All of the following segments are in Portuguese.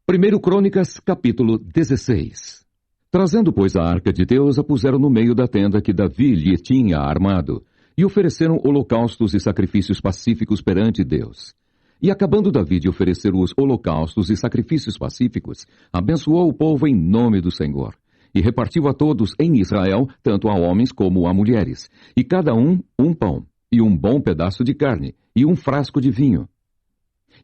1 Crônicas, capítulo 16. Trazendo, pois, a arca de Deus, a puseram no meio da tenda que Davi lhe tinha armado, e ofereceram holocaustos e sacrifícios pacíficos perante Deus. E acabando Davi de oferecer os holocaustos e sacrifícios pacíficos, abençoou o povo em nome do Senhor, e repartiu a todos em Israel, tanto a homens como a mulheres, e cada um pão, e um bom pedaço de carne, e um frasco de vinho.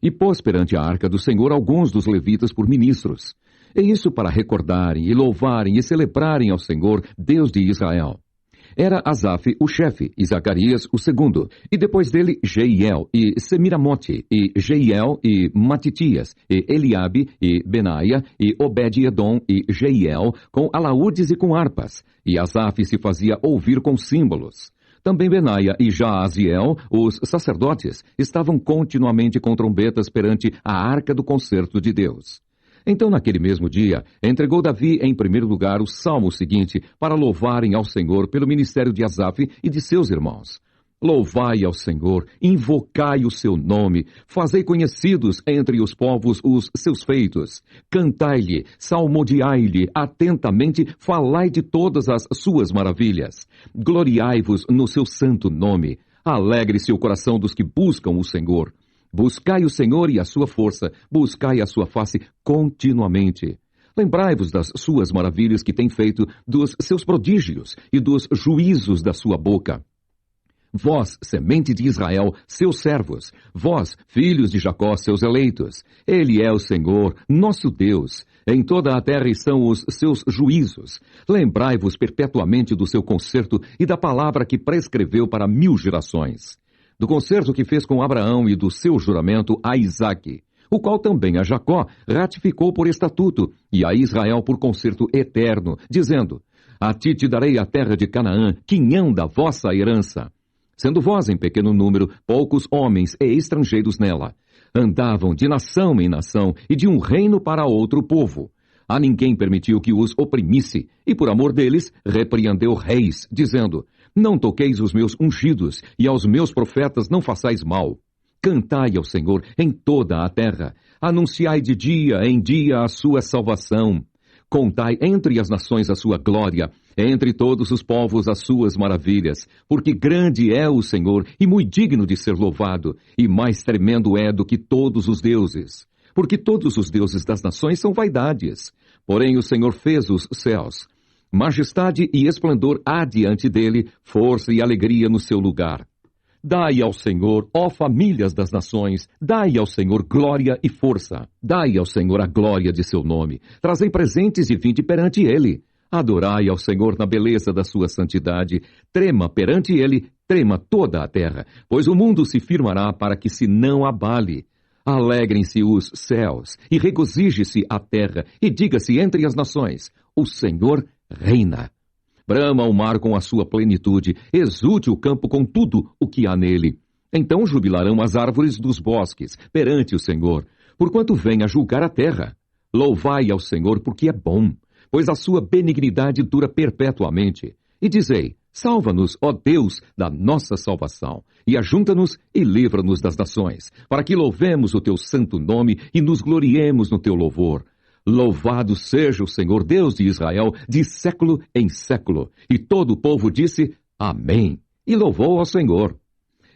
E pôs perante a arca do Senhor alguns dos levitas por ministros, e isso para recordarem, e louvarem, e celebrarem ao Senhor, Deus de Israel. Era Asaf o chefe, e Zacarias o segundo, e depois dele Jeiel, e Semiramote, e Jeiel, e Matitias, e Eliabe, e Benaia, e Obed-edom, e Jeiel, com alaúdes e com harpas, e Asaf se fazia ouvir com símbolos. Também Benaia e Jaaziel, os sacerdotes, estavam continuamente com trombetas perante a arca do concerto de Deus. Então, naquele mesmo dia, entregou Davi em primeiro lugar o salmo seguinte para louvarem ao Senhor pelo ministério de Asaf e de seus irmãos. Louvai ao Senhor, invocai o seu nome, fazei conhecidos entre os povos os seus feitos. Cantai-lhe, salmodiai-lhe, atentamente falai de todas as suas maravilhas. Gloriai-vos no seu santo nome. Alegre-se o coração dos que buscam o Senhor. Buscai o Senhor e a sua força, buscai a sua face continuamente. Lembrai-vos das suas maravilhas que tem feito, dos seus prodígios e dos juízos da sua boca. Vós, semente de Israel, seus servos, vós, filhos de Jacó, seus eleitos. Ele é o Senhor, nosso Deus. Em toda a terra estão os seus juízos. Lembrai-vos perpetuamente do seu concerto e da palavra que prescreveu para 1000 gerações. Do concerto que fez com Abraão e do seu juramento a Isaque, o qual também a Jacó ratificou por estatuto, e a Israel por concerto eterno, dizendo: A ti te darei a terra de Canaã, quinhão da vossa herança. Sendo vós em pequeno número, poucos homens e estrangeiros nela. Andavam de nação em nação e de um reino para outro povo. A ninguém permitiu que os oprimisse, e por amor deles repreendeu reis, dizendo: Não toqueis os meus ungidos, e aos meus profetas não façais mal. Cantai ao Senhor em toda a terra. Anunciai de dia em dia a sua salvação. Contai entre as nações a sua glória, entre todos os povos as suas maravilhas, porque grande é o Senhor e muito digno de ser louvado, e mais tremendo é do que todos os deuses. Porque todos os deuses das nações são vaidades, porém o Senhor fez os céus. Majestade e esplendor há diante dele, força e alegria no seu lugar. Dai ao Senhor, ó famílias das nações, dai ao Senhor glória e força. Dai ao Senhor a glória de seu nome. Trazei presentes e vinde perante ele. Adorai ao Senhor na beleza da sua santidade. Trema perante ele, trema toda a terra, pois o mundo se firmará para que se não abale. Alegrem-se os céus, e regozije-se a terra, e diga-se entre as nações: o Senhor reina. Brama o mar com a sua plenitude, exulte o campo com tudo o que há nele. Então jubilarão as árvores dos bosques perante o Senhor, porquanto vem a julgar a terra. Louvai ao Senhor porque é bom, pois a sua benignidade dura perpetuamente. E dizei: salva-nos, ó Deus, da nossa salvação, e ajunta-nos e livra-nos das nações, para que louvemos o teu santo nome e nos gloriemos no teu louvor. Louvado seja o Senhor Deus de Israel, de século em século. E todo o povo disse: Amém, e louvou ao Senhor.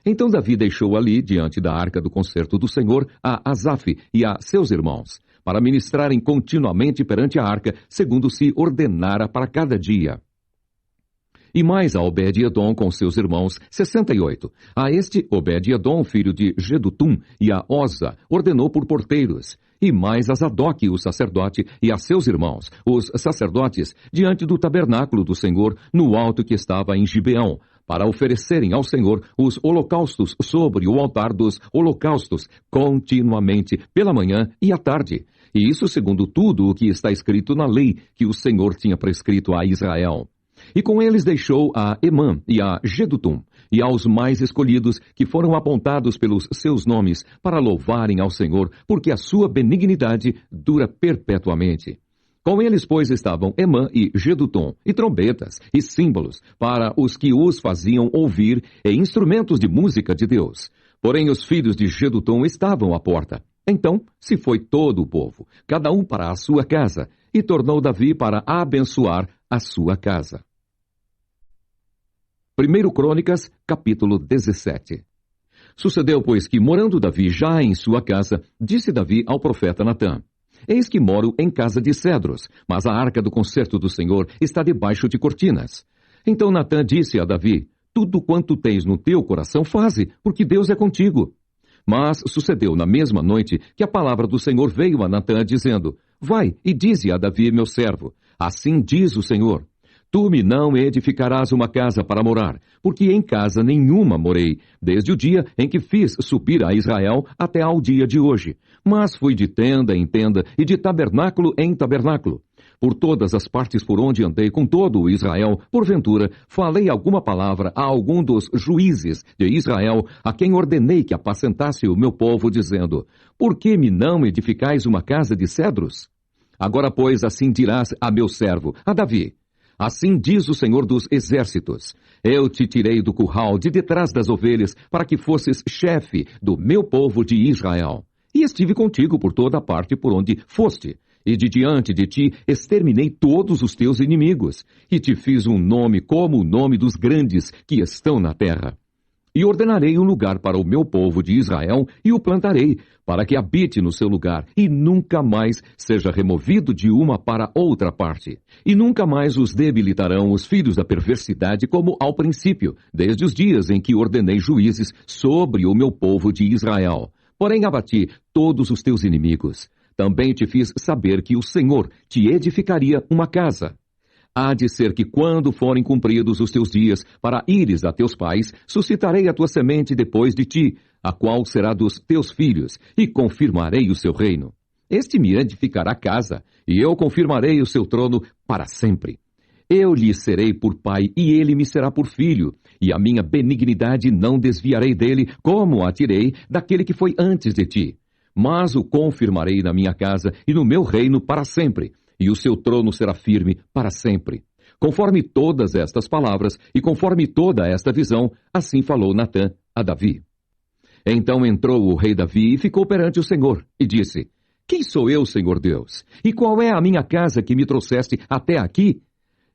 Então Davi deixou ali, diante da arca do concerto do Senhor, a Asaf e a seus irmãos, para ministrarem continuamente perante a arca, segundo se ordenara para cada dia. E mais a Obed-edom com seus irmãos, 68. A este Obed-edom, filho de Gedutum, e a Oza, ordenou por porteiros. E mais a Zadok, o sacerdote, e a seus irmãos, os sacerdotes, diante do tabernáculo do Senhor, no alto que estava em Gibeão, para oferecerem ao Senhor os holocaustos sobre o altar dos holocaustos, continuamente, pela manhã e à tarde. E isso segundo tudo o que está escrito na lei que o Senhor tinha prescrito a Israel. E com eles deixou a Emã e a Gedutum, e aos mais escolhidos, que foram apontados pelos seus nomes, para louvarem ao Senhor, porque a sua benignidade dura perpetuamente. Com eles, pois, estavam Emã e Gedutum, e trombetas, e símbolos, para os que os faziam ouvir, e instrumentos de música de Deus. Porém, os filhos de Gedutum estavam à porta. Então se foi todo o povo, cada um para a sua casa, e tornou Davi para abençoar a sua casa. 1 Crônicas, capítulo 17. Sucedeu, pois, que, morando Davi já em sua casa, disse Davi ao profeta Natã: Eis que moro em casa de cedros, mas a arca do concerto do Senhor está debaixo de cortinas. Então Natã disse a Davi: Tudo quanto tens no teu coração faze, porque Deus é contigo. Mas sucedeu na mesma noite que a palavra do Senhor veio a Natã, dizendo: Vai e dize a Davi, meu servo: Assim diz o Senhor: Tu me não edificarás uma casa para morar, porque em casa nenhuma morei, desde o dia em que fiz subir a Israel até ao dia de hoje. Mas fui de tenda em tenda e de tabernáculo em tabernáculo. Por todas as partes por onde andei com todo o Israel, porventura, falei alguma palavra a algum dos juízes de Israel, a quem ordenei que apacentasse o meu povo, dizendo: Por que me não edificais uma casa de cedros? Agora, pois, assim dirás a meu servo, a Davi: Assim diz o Senhor dos Exércitos: Eu te tirei do curral de detrás das ovelhas, para que fosses chefe do meu povo de Israel. E estive contigo por toda a parte por onde foste. E de diante de ti exterminei todos os teus inimigos, e te fiz um nome como o nome dos grandes que estão na terra. E ordenarei um lugar para o meu povo de Israel, e o plantarei, para que habite no seu lugar, e nunca mais seja removido de uma para outra parte. E nunca mais os debilitarão os filhos da perversidade, como ao princípio, desde os dias em que ordenei juízes sobre o meu povo de Israel. Porém abati todos os teus inimigos. Também te fiz saber que o Senhor te edificaria uma casa. Há de ser que, quando forem cumpridos os teus dias, para ires a teus pais, suscitarei a tua semente depois de ti, a qual será dos teus filhos, e confirmarei o seu reino. Este me edificará casa, e eu confirmarei o seu trono para sempre. Eu lhe serei por pai, e ele me será por filho, e a minha benignidade não desviarei dele, como a tirei daquele que foi antes de ti. Mas o confirmarei na minha casa e no meu reino para sempre, e o seu trono será firme para sempre. Conforme todas estas palavras e conforme toda esta visão, assim falou Natã a Davi. Então entrou o rei Davi e ficou perante o Senhor, e disse: Quem sou eu, Senhor Deus? E qual é a minha casa que me trouxeste até aqui?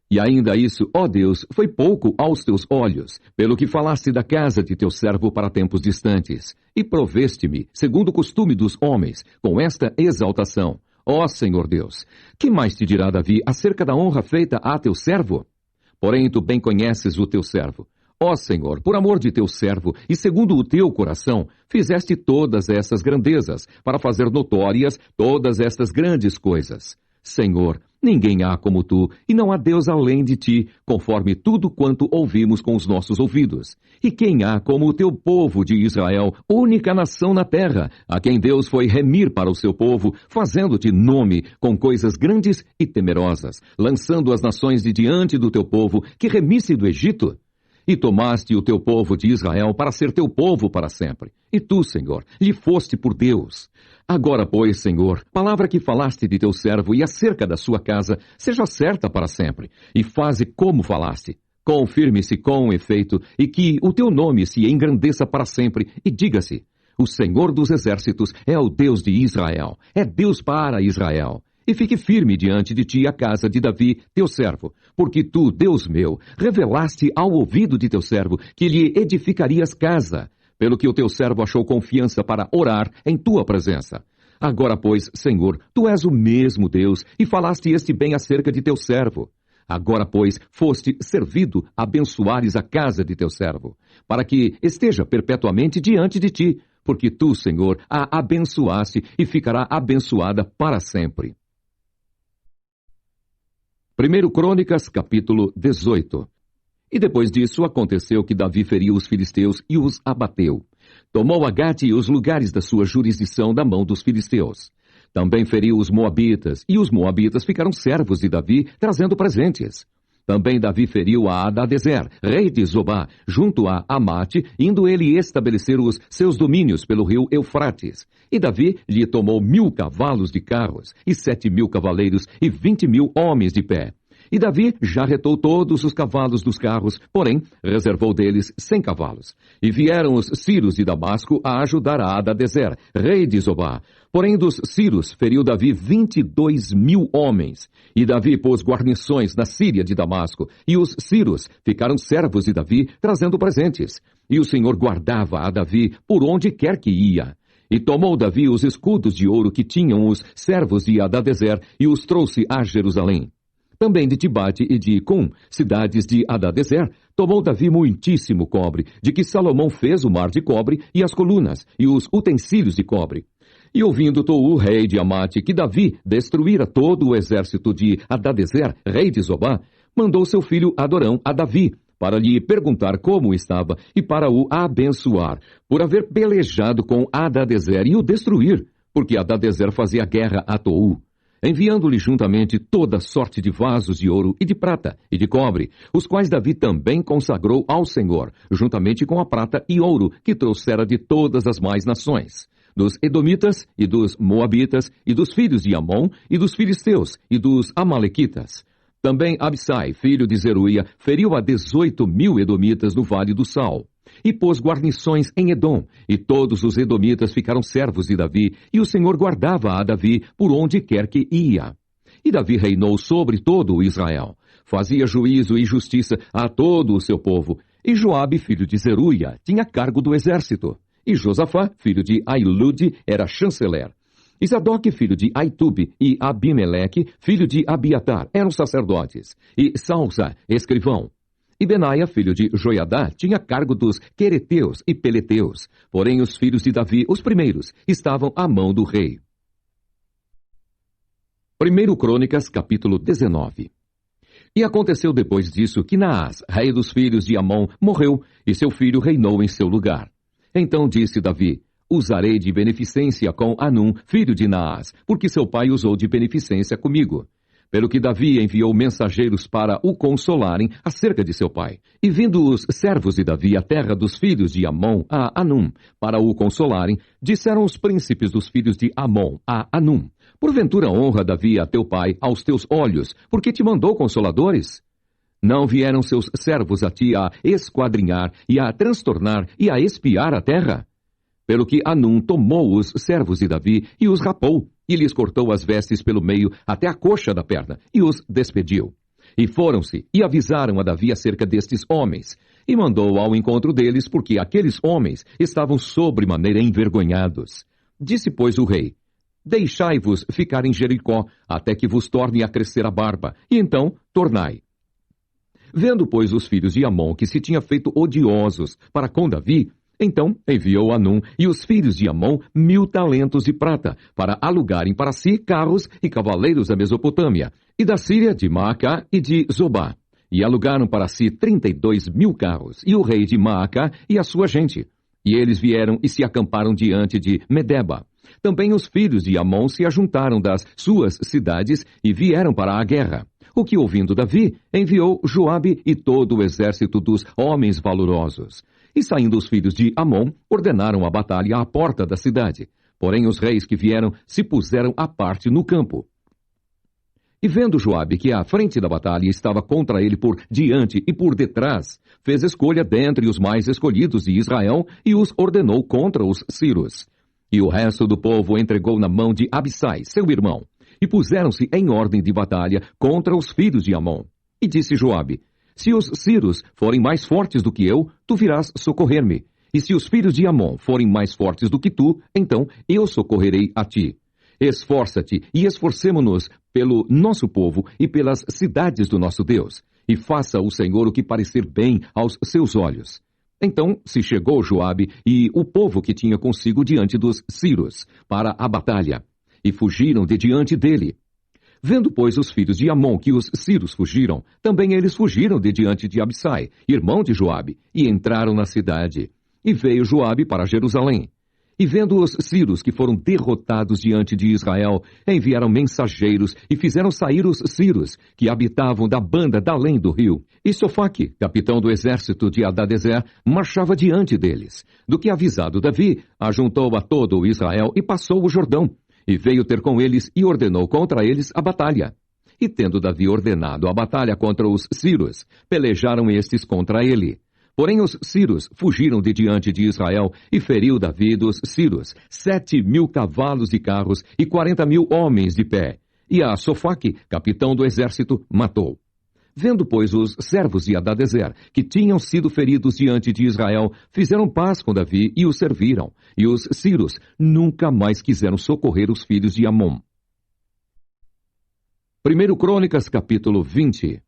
E ainda isso, ó Deus, foi pouco aos teus olhos, pelo que falaste da casa de teu servo para tempos distantes, e proveste-me, segundo o costume dos homens, com esta exaltação. Ó Senhor Deus, que mais te dirá Davi acerca da honra feita a teu servo? Porém tu bem conheces o teu servo. Ó Senhor, por amor de teu servo, e segundo o teu coração, fizeste todas essas grandezas, para fazer notórias todas estas grandes coisas. Senhor, ninguém há como tu, e não há Deus além de ti, conforme tudo quanto ouvimos com os nossos ouvidos. E quem há como o teu povo de Israel, única nação na terra, a quem Deus foi remir para o seu povo, fazendo-te nome com coisas grandes e temerosas, lançando as nações de diante do teu povo, que remisse do Egito? E tomaste o teu povo de Israel para ser teu povo para sempre. E tu, Senhor, lhe foste por Deus. Agora, pois, Senhor, palavra que falaste de teu servo e acerca da sua casa, seja certa para sempre, e faze como falaste. Confirme-se com efeito, e que o teu nome se engrandeça para sempre, e diga-se: O Senhor dos Exércitos é o Deus de Israel, é Deus para Israel. E fique firme diante de ti a casa de Davi, teu servo, porque tu, Deus meu, revelaste ao ouvido de teu servo que lhe edificarias casa, pelo que o teu servo achou confiança para orar em tua presença. Agora, pois, Senhor, tu és o mesmo Deus, e falaste este bem acerca de teu servo. Agora, pois, foste servido abençoares a casa de teu servo, para que esteja perpetuamente diante de ti, porque tu, Senhor, a abençoaste e ficará abençoada para sempre. 1 Crônicas, capítulo 18. E depois disso aconteceu que Davi feriu os filisteus e os abateu. Tomou a Gate e os lugares da sua jurisdição da mão dos filisteus. Também feriu os moabitas, e os moabitas ficaram servos de Davi, trazendo presentes. Também Davi feriu a Hadadezer, rei de Zobá, junto a Amate, indo ele estabelecer os seus domínios pelo rio Eufrates. E Davi lhe tomou 1000 cavalos de carros, e 7.000 cavaleiros, e 20.000 homens de pé. E Davi já retou todos os cavalos dos carros, porém reservou deles 100 cavalos. E vieram os sírios de Damasco a ajudar a Hadadezer, rei de Zobá. Porém dos sírios feriu Davi 22.000 homens. E Davi pôs guarnições na Síria de Damasco, e os sírios ficaram servos de Davi, trazendo presentes. E o Senhor guardava a Davi por onde quer que ia. E tomou Davi os escudos de ouro que tinham os servos de Hadadezer, e os trouxe a Jerusalém. Também de Tibate e de Cum, cidades de Hadadezer, tomou Davi muitíssimo cobre, de que Salomão fez o mar de cobre, e as colunas, e os utensílios de cobre. E ouvindo Tou, rei de Amate, que Davi destruíra todo o exército de Hadadezer, rei de Zobá, mandou seu filho Adorão a Davi, para lhe perguntar como estava e para o abençoar, por haver pelejado com Hadadezer e o destruir, porque Hadadezer fazia guerra a Tou, enviando-lhe juntamente toda sorte de vasos de ouro e de prata e de cobre, os quais Davi também consagrou ao Senhor, juntamente com a prata e ouro que trouxera de todas as mais nações, dos Edomitas e dos Moabitas e dos filhos de Amon e dos filisteus e dos Amalequitas. Também Absai, filho de Zeruia, feriu a 18.000 edomitas no Vale do Sal, e pôs guarnições em Edom, e todos os edomitas ficaram servos de Davi, e o Senhor guardava a Davi por onde quer que ia. E Davi reinou sobre todo o Israel, fazia juízo e justiça a todo o seu povo, e Joabe, filho de Zeruia, tinha cargo do exército, e Josafá, filho de Ailude, era chanceler. E Zadok, filho de Aitube, e Abimeleque, filho de Abiatar, eram sacerdotes, e Salsa, escrivão. E Benaia, filho de Joiadá, tinha cargo dos quereteus e peleteus, porém os filhos de Davi, os primeiros, estavam à mão do rei. 1 Crônicas, capítulo 19. E aconteceu depois disso que Naás, rei dos filhos de Amon, morreu, e seu filho reinou em seu lugar. Então disse Davi: usarei de beneficência com Anum, filho de Naás, porque seu pai usou de beneficência comigo. Pelo que Davi enviou mensageiros para o consolarem acerca de seu pai. E vindo os servos de Davi à terra dos filhos de Amon, a Anum, para o consolarem, disseram os príncipes dos filhos de Amon, a Anum: porventura honra Davi a teu pai aos teus olhos, porque te mandou consoladores? Não vieram seus servos a ti a esquadrinhar e a transtornar e a espiar a terra? Pelo que Anum tomou os servos de Davi e os rapou, e lhes cortou as vestes pelo meio até a coxa da perna, e os despediu. E foram-se, e avisaram a Davi acerca destes homens, e mandou ao encontro deles, porque aqueles homens estavam sobremaneira envergonhados. Disse, pois, o rei: deixai-vos ficar em Jericó, até que vos torne a crescer a barba, e então tornai. Vendo, pois, os filhos de Amon que se tinha feito odiosos para com Davi, então enviou Anum e os filhos de Amon 1.000 talentos de prata, para alugarem para si carros e cavaleiros da Mesopotâmia, e da Síria, de Maacá e de Zobá. E alugaram para si 32.000 carros, e o rei de Maacá e a sua gente. E eles vieram e se acamparam diante de Medeba. Também os filhos de Amon se ajuntaram das suas cidades e vieram para a guerra. O que, ouvindo Davi, enviou Joabe e todo o exército dos homens valorosos. E saindo os filhos de Amon, ordenaram a batalha à porta da cidade. Porém os reis que vieram se puseram à parte no campo. E vendo Joabe que à frente da batalha estava contra ele por diante e por detrás, fez escolha dentre os mais escolhidos de Israel e os ordenou contra os sírios. E o resto do povo entregou na mão de Absai, seu irmão, e puseram-se em ordem de batalha contra os filhos de Amon. E disse Joabe: se os sírios forem mais fortes do que eu, tu virás socorrer-me. E se os filhos de Amon forem mais fortes do que tu, então eu socorrerei a ti. Esforça-te e esforcemo-nos pelo nosso povo e pelas cidades do nosso Deus, e faça o Senhor o que parecer bem aos seus olhos. Então se chegou Joabe e o povo que tinha consigo diante dos sírios para a batalha, e fugiram de diante dele. Vendo, pois, os filhos de Amon que os sírios fugiram, também eles fugiram de diante de Absai, irmão de Joabe, e entraram na cidade. E veio Joabe para Jerusalém. E vendo os sírios que foram derrotados diante de Israel, enviaram mensageiros e fizeram sair os sírios que habitavam da banda da além do rio. E Sofaque, capitão do exército de Hadadezer, marchava diante deles. Do que avisado Davi, ajuntou a todo o Israel e passou o Jordão. E veio ter com eles e ordenou contra eles a batalha. E tendo Davi ordenado a batalha contra os sírios, pelejaram estes contra ele. Porém os sírios fugiram de diante de Israel, e feriu Davi dos sírios 7.000 cavalos e carros, e 40.000 homens de pé. E a Sofaque, capitão do exército, matou. Vendo, pois, os servos de Hadadezer, que tinham sido feridos diante de Israel, fizeram paz com Davi e o serviram. E os sírios nunca mais quiseram socorrer os filhos de Amon. 1 Crônicas, capítulo 20.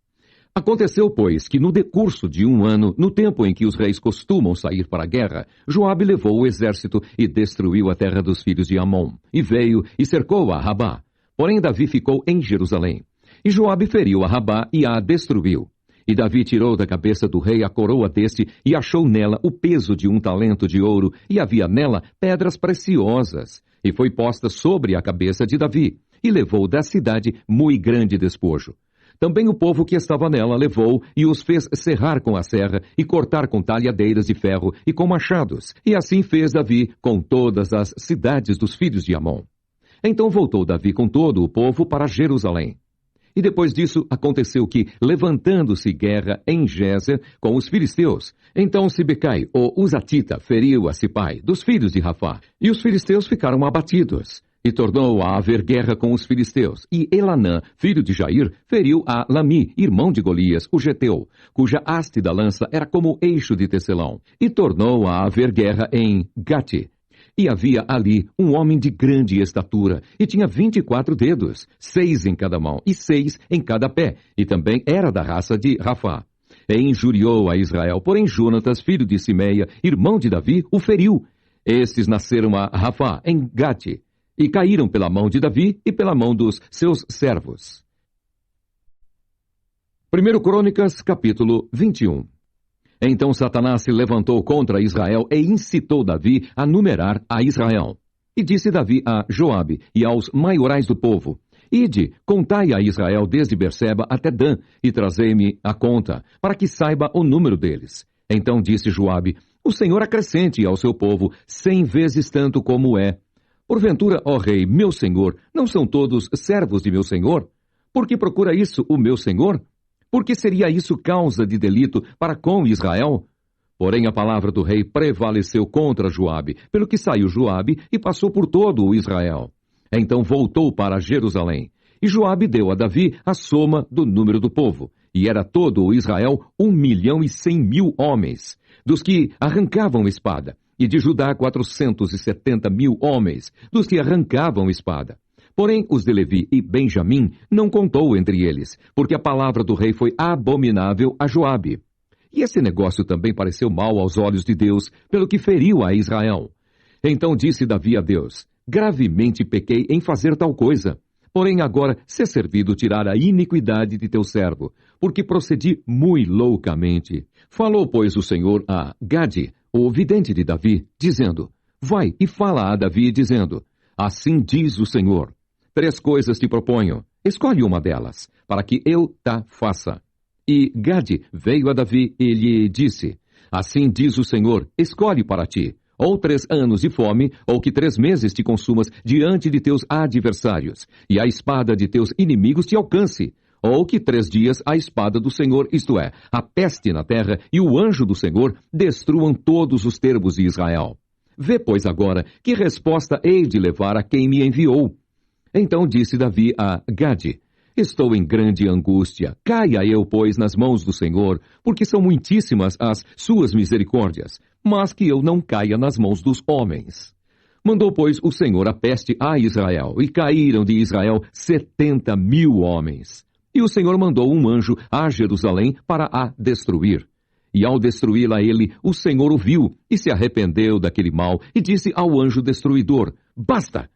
Aconteceu, pois, que no decurso de um ano, no tempo em que os reis costumam sair para a guerra, Joabe levou o exército e destruiu a terra dos filhos de Amon, e veio e cercou a Rabá. Porém Davi ficou em Jerusalém. E Joabe feriu a Rabá e a destruiu. E Davi tirou da cabeça do rei a coroa deste, e achou nela o peso de 1 talento de ouro, e havia nela pedras preciosas. E foi posta sobre a cabeça de Davi, e levou da cidade muito grande despojo. Também o povo que estava nela levou, e os fez serrar com a serra, e cortar com talhadeiras de ferro, e com machados. E assim fez Davi com todas as cidades dos filhos de Amon. Então voltou Davi com todo o povo para Jerusalém. E depois disso aconteceu que, levantando-se guerra em Gézer com os filisteus, então Sibecai, o Uzatita, feriu a Sipai, dos filhos de Rafá, e os filisteus ficaram abatidos. E tornou a haver guerra com os filisteus. E Elanã, filho de Jair, feriu a Lami, irmão de Golias, o Geteu, cuja haste da lança era como eixo de tecelão. E tornou a haver guerra em Gate. E havia ali um homem de grande estatura, e tinha 24 dedos, 6 em cada mão, e 6 em cada pé, e também era da raça de Rafá. E injuriou a Israel, porém Jonatas, filho de Simeia, irmão de Davi, o feriu. Estes nasceram a Rafá, em Gate, e caíram pela mão de Davi e pela mão dos seus servos. 1 Crônicas, capítulo 21. Então Satanás se levantou contra Israel e incitou Davi a numerar a Israel. E disse Davi a Joabe e aos maiorais do povo: Ide, contai a Israel desde Berseba até Dan, e trazei-me a conta, para que saiba o número deles. Então disse Joabe: O Senhor acrescente ao seu povo 100 vezes tanto como é. Porventura, ó rei, meu senhor, não são todos servos de meu senhor? Por que procura isso o meu senhor? Por que seria isso causa de delito para com Israel? Porém a palavra do rei prevaleceu contra Joabe, pelo que saiu Joabe e passou por todo o Israel. Então voltou para Jerusalém. E Joabe deu a Davi a soma do número do povo, e era todo o Israel 1.100.000 homens, dos que arrancavam espada, e de Judá 470.000 homens, dos que arrancavam espada. Porém, os de Levi e Benjamim não contou entre eles, porque a palavra do rei foi abominável a Joabe. E esse negócio também pareceu mal aos olhos de Deus, pelo que feriu a Israel. Então disse Davi a Deus: Gravemente pequei em fazer tal coisa. Porém agora se é servido tirar a iniquidade de teu servo, porque procedi muito loucamente. Falou, pois, o Senhor a Gade, o vidente de Davi, dizendo: Vai e fala a Davi, dizendo: Assim diz o Senhor: 3 coisas te proponho, escolhe uma delas, para que eu ta faça. E Gade veio a Davi e lhe disse: Assim diz o Senhor, escolhe para ti, ou 3 anos de fome, ou que 3 meses te consumas diante de teus adversários, e a espada de teus inimigos te alcance, ou que 3 dias a espada do Senhor, isto é, a peste na terra, e o anjo do Senhor destruam todos os terbos de Israel. Vê, pois, agora, que resposta hei de levar a quem me enviou. Então disse Davi a Gade: Estou em grande angústia. Caia eu, pois, nas mãos do Senhor, porque são muitíssimas as suas misericórdias, mas que eu não caia nas mãos dos homens. Mandou, pois, o Senhor a peste a Israel, e caíram de Israel 70.000 homens. E o Senhor mandou um anjo a Jerusalém para a destruir. E ao destruí-la ele, o Senhor o viu, e se arrependeu daquele mal, e disse ao anjo destruidor: Basta!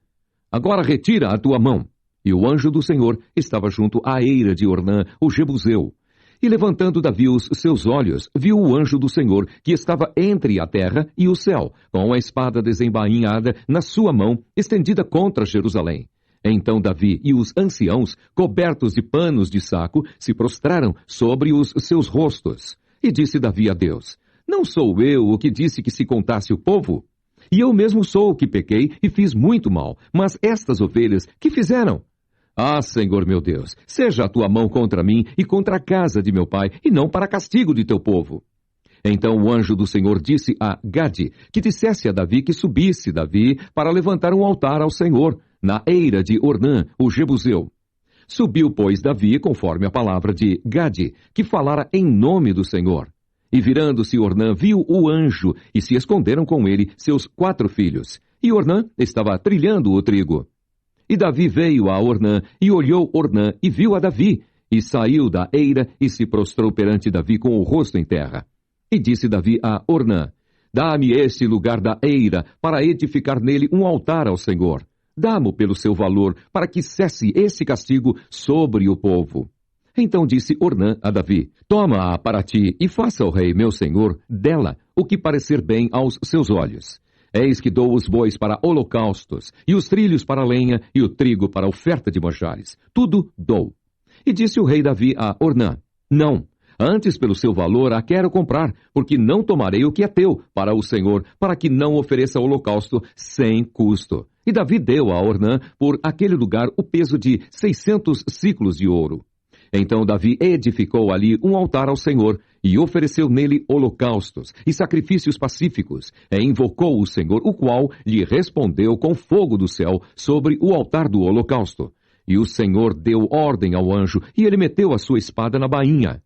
Agora retira a tua mão. E o anjo do Senhor estava junto à eira de Ornã, o Jebuseu. E levantando Davi os seus olhos, viu o anjo do Senhor, que estava entre a terra e o céu, com a espada desembainhada na sua mão, estendida contra Jerusalém. Então Davi e os anciãos, cobertos de panos de saco, se prostraram sobre os seus rostos. E disse Davi a Deus: Não sou eu o que disse que se contasse o povo? E eu mesmo sou o que pequei e fiz muito mal, mas estas ovelhas, que fizeram? Ah, Senhor meu Deus, seja a tua mão contra mim e contra a casa de meu pai, e não para castigo de teu povo. Então o anjo do Senhor disse a Gade que dissesse a Davi que subisse Davi para levantar um altar ao Senhor, na eira de Ornã, o Jebuseu. Subiu, pois, Davi, conforme a palavra de Gade, que falara em nome do Senhor. E virando-se Ornã, viu o anjo, e se esconderam com ele seus 4 filhos. E Ornã estava trilhando o trigo. E Davi veio a Ornã, e olhou Ornã, e viu a Davi, e saiu da eira, e se prostrou perante Davi com o rosto em terra. E disse Davi a Ornã: Dá-me este lugar da eira, para edificar nele um altar ao Senhor. Dá-mo pelo seu valor, para que cesse esse castigo sobre o povo. Então disse Ornã a Davi: Toma-a para ti, e faça o rei, meu senhor, dela o que parecer bem aos seus olhos. Eis que dou os bois para holocaustos, e os trilhos para lenha, e o trigo para oferta de manjares. Tudo dou. E disse o rei Davi a Ornã: Não, antes pelo seu valor a quero comprar, porque não tomarei o que é teu para o Senhor, para que não ofereça holocausto sem custo. E Davi deu a Ornã por aquele lugar o peso de 600 siclos de ouro. Então Davi edificou ali um altar ao Senhor, e ofereceu nele holocaustos e sacrifícios pacíficos, e invocou o Senhor, o qual lhe respondeu com fogo do céu sobre o altar do holocausto. E o Senhor deu ordem ao anjo, e ele meteu a sua espada na bainha.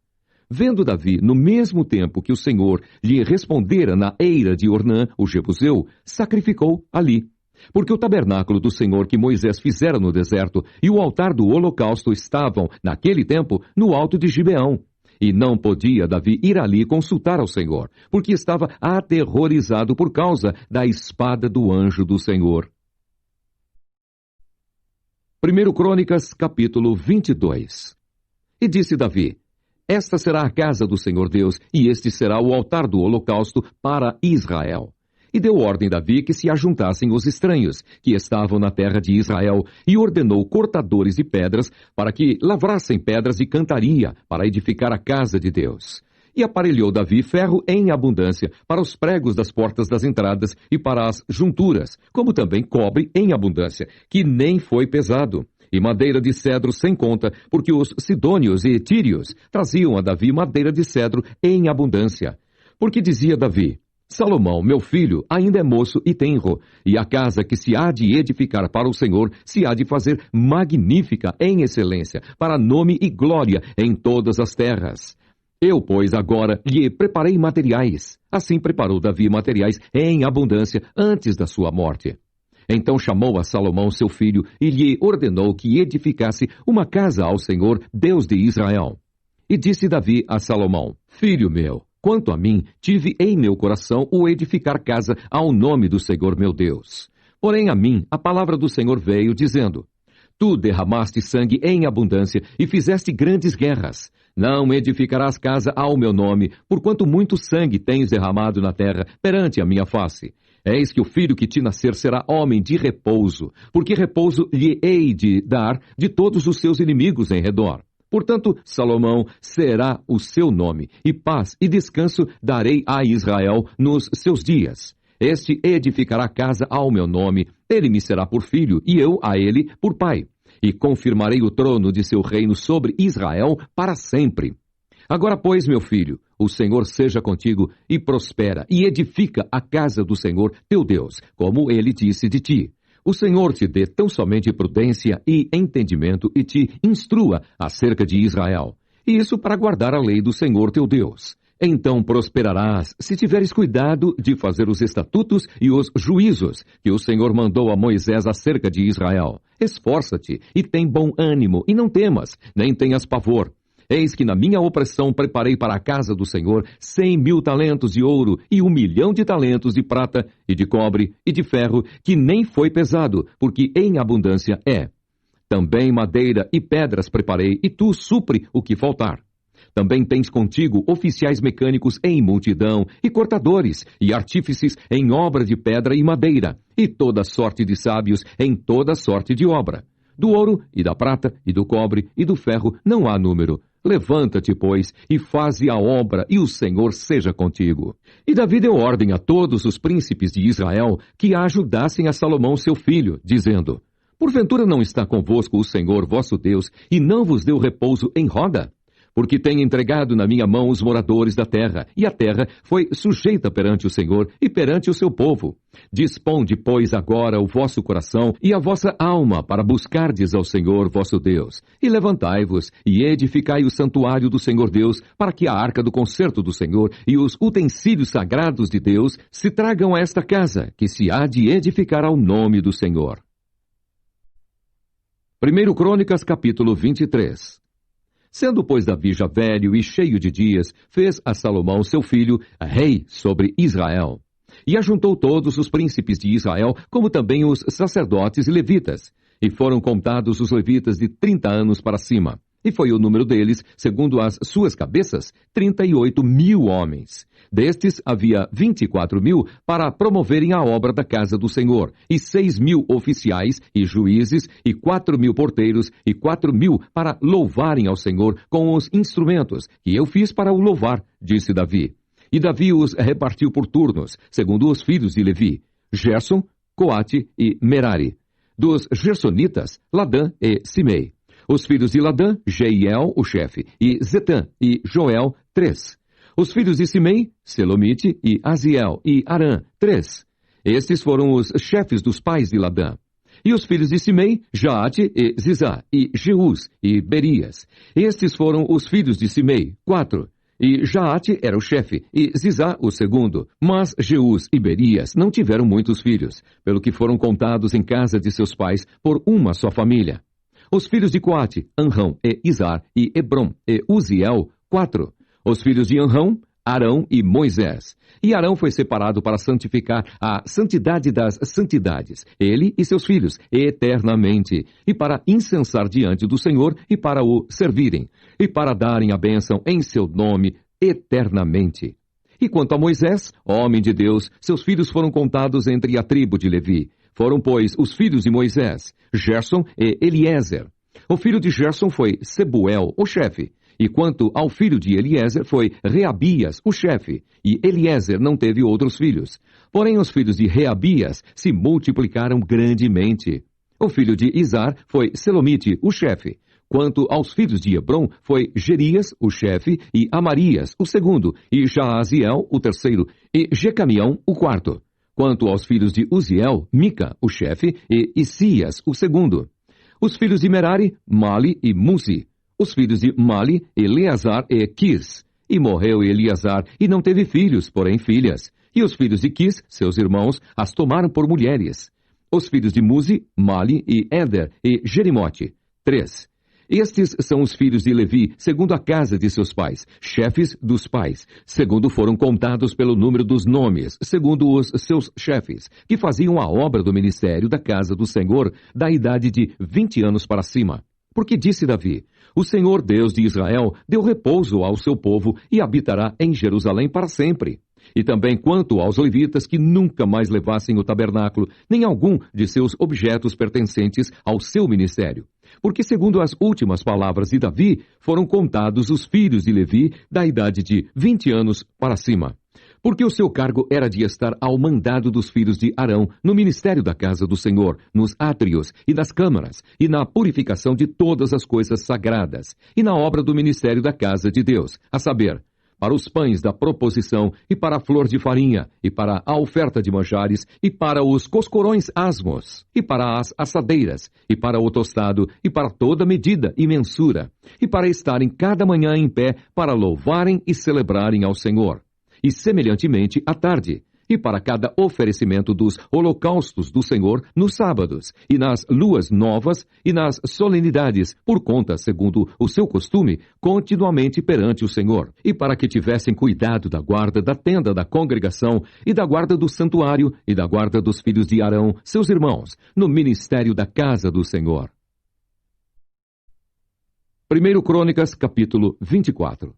Vendo Davi, no mesmo tempo que o Senhor lhe respondera na eira de Ornã, o Jebuseu, sacrificou ali. Porque o tabernáculo do Senhor que Moisés fizera no deserto e o altar do holocausto estavam, naquele tempo, no alto de Gibeão. E não podia Davi ir ali consultar ao Senhor, porque estava aterrorizado por causa da espada do anjo do Senhor. 1 Crônicas, capítulo 22. E disse Davi: Esta será a casa do Senhor Deus, e este será o altar do holocausto para Israel. E deu ordem Davi que se ajuntassem os estranhos, que estavam na terra de Israel, e ordenou cortadores de pedras, para que lavrassem pedras de cantaria, para edificar a casa de Deus. E aparelhou Davi ferro em abundância, para os pregos das portas das entradas e para as junturas, como também cobre em abundância, que nem foi pesado. E madeira de cedro sem conta, porque os sidônios e etíreos traziam a Davi madeira de cedro em abundância. Porque dizia Davi: Salomão, meu filho, ainda é moço e tenro, e a casa que se há de edificar para o Senhor se há de fazer magnífica em excelência, para nome e glória em todas as terras. Eu, pois, agora lhe preparei materiais. Assim preparou Davi materiais em abundância antes da sua morte. Então chamou a Salomão, seu filho, e lhe ordenou que edificasse uma casa ao Senhor, Deus de Israel. E disse Davi a Salomão: Filho meu, quanto a mim, tive em meu coração o edificar casa ao nome do Senhor meu Deus. Porém a mim a palavra do Senhor veio, dizendo: Tu derramaste sangue em abundância e fizeste grandes guerras. Não edificarás casa ao meu nome, porquanto muito sangue tens derramado na terra perante a minha face. Eis que o filho que te nascer será homem de repouso, porque repouso lhe hei de dar de todos os seus inimigos em redor. Portanto, Salomão será o seu nome, e paz e descanso darei a Israel nos seus dias. Este edificará casa ao meu nome, ele me será por filho, e eu a ele por pai. E confirmarei o trono de seu reino sobre Israel para sempre. Agora, pois, meu filho, o Senhor seja contigo e prospera, e edifica a casa do Senhor teu Deus, como ele disse de ti. O Senhor te dê tão somente prudência e entendimento e te instrua acerca de Israel. E isso para guardar a lei do Senhor teu Deus. Então prosperarás, se tiveres cuidado de fazer os estatutos e os juízos que o Senhor mandou a Moisés acerca de Israel. Esforça-te e tem bom ânimo, e não temas, nem tenhas pavor. Eis que na minha opressão preparei para a casa do Senhor 100.000 talentos de ouro e 1.000.000 de talentos de prata e de cobre e de ferro, que nem foi pesado, porque em abundância é. Também madeira e pedras preparei, e tu supre o que faltar. Também tens contigo oficiais mecânicos em multidão, e cortadores, e artífices em obra de pedra e madeira, e toda sorte de sábios em toda sorte de obra. Do ouro, e da prata, e do cobre, e do ferro não há número. Levanta-te, pois, e faze a obra, e o Senhor seja contigo. E Davi deu ordem a todos os príncipes de Israel que ajudassem a Salomão seu filho, dizendo: Porventura não está convosco o Senhor vosso Deus, e não vos deu repouso em roda? Porque tem entregado na minha mão os moradores da terra, e a terra foi sujeita perante o Senhor e perante o seu povo. Disponde, pois, agora o vosso coração e a vossa alma para buscardes ao Senhor vosso Deus. E levantai-vos e edificai o santuário do Senhor Deus, para que a arca do concerto do Senhor e os utensílios sagrados de Deus se tragam a esta casa, que se há de edificar ao nome do Senhor. 1 Crônicas, capítulo 23. Sendo, pois, Davi já velho e cheio de dias, fez a Salomão, seu filho, rei sobre Israel. E ajuntou todos os príncipes de Israel, como também os sacerdotes e levitas. E foram contados os levitas de 30 anos para cima. E foi o número deles, segundo as suas cabeças, 38.000 homens. Destes havia 24.000 para promoverem a obra da casa do Senhor, e 6.000 oficiais e juízes, e 4.000 porteiros, e 4.000 para louvarem ao Senhor com os instrumentos, que eu fiz para o louvar, disse Davi. E Davi os repartiu por turnos, segundo os filhos de Levi, Gerson, Coate e Merari. Dos Gersonitas, Ladã e Simei. Os filhos de Ladã, Jeiel, o chefe, e Zetã e Joel, 3. Os filhos de Simei, Selomite e Aziel e Arã, 3. Estes foram os chefes dos pais de Ladã. E os filhos de Simei, Jaate e Zizá, e Jeús e Berias. Estes foram os filhos de Simei, 4. E Jaate era o chefe, e Zizá o segundo. Mas Jeús e Berias não tiveram muitos filhos, pelo que foram contados em casa de seus pais por uma só família. Os filhos de Coate, Anrão e Izar, e Hebrom e Uziel, 4. Os filhos de Anrão, Arão e Moisés. E Arão foi separado para santificar a santidade das santidades, ele e seus filhos, eternamente, e para incensar diante do Senhor e para o servirem, e para darem a bênção em seu nome eternamente. E quanto a Moisés, homem de Deus, seus filhos foram contados entre a tribo de Levi. Foram, pois, os filhos de Moisés, Gerson e Eliezer. O filho de Gerson foi Sebuel, o chefe. E quanto ao filho de Eliezer, foi Reabias, o chefe. E Eliezer não teve outros filhos. Porém, os filhos de Reabias se multiplicaram grandemente. O filho de Izar foi Selomite, o chefe. Quanto aos filhos de Hebrom, foi Gerias, o chefe, e Amarias, o segundo, e Jaaziel, o terceiro, e Jecamião, o quarto. Quanto aos filhos de Uziel, Mica, o chefe, e Isias, o segundo. Os filhos de Merari, Mali e Musi. Os filhos de Mali, Eleazar e Quis. E morreu Eleazar, e não teve filhos, porém filhas. E os filhos de Quis, seus irmãos, as tomaram por mulheres. Os filhos de Musi, Mali e Éder e Jerimote, 3. Estes são os filhos de Levi, segundo a casa de seus pais, chefes dos pais, segundo foram contados pelo número dos nomes, segundo os seus chefes, que faziam a obra do ministério da casa do Senhor, da idade de 20 anos para cima. Porque disse Davi, o Senhor Deus de Israel deu repouso ao seu povo e habitará em Jerusalém para sempre. E também quanto aos levitas que nunca mais levassem o tabernáculo, nem algum de seus objetos pertencentes ao seu ministério. Porque, segundo as últimas palavras de Davi, foram contados os filhos de Levi da idade de 20 anos para cima. Porque o seu cargo era de estar ao mandado dos filhos de Arão no ministério da casa do Senhor, nos átrios e nas câmaras, e na purificação de todas as coisas sagradas, e na obra do ministério da casa de Deus, a saber, para os pães da proposição, e para a flor de farinha, e para a oferta de manjares, e para os coscorões asmos, e para as assadeiras, e para o tostado, e para toda medida e mensura, e para estarem cada manhã em pé, para louvarem e celebrarem ao Senhor. E semelhantemente à tarde, e para cada oferecimento dos holocaustos do Senhor nos sábados, e nas luas novas, e nas solenidades, por conta, segundo o seu costume, continuamente perante o Senhor, e para que tivessem cuidado da guarda da tenda da congregação, e da guarda do santuário, e da guarda dos filhos de Arão, seus irmãos, no ministério da casa do Senhor. 1 Crônicas, capítulo 24.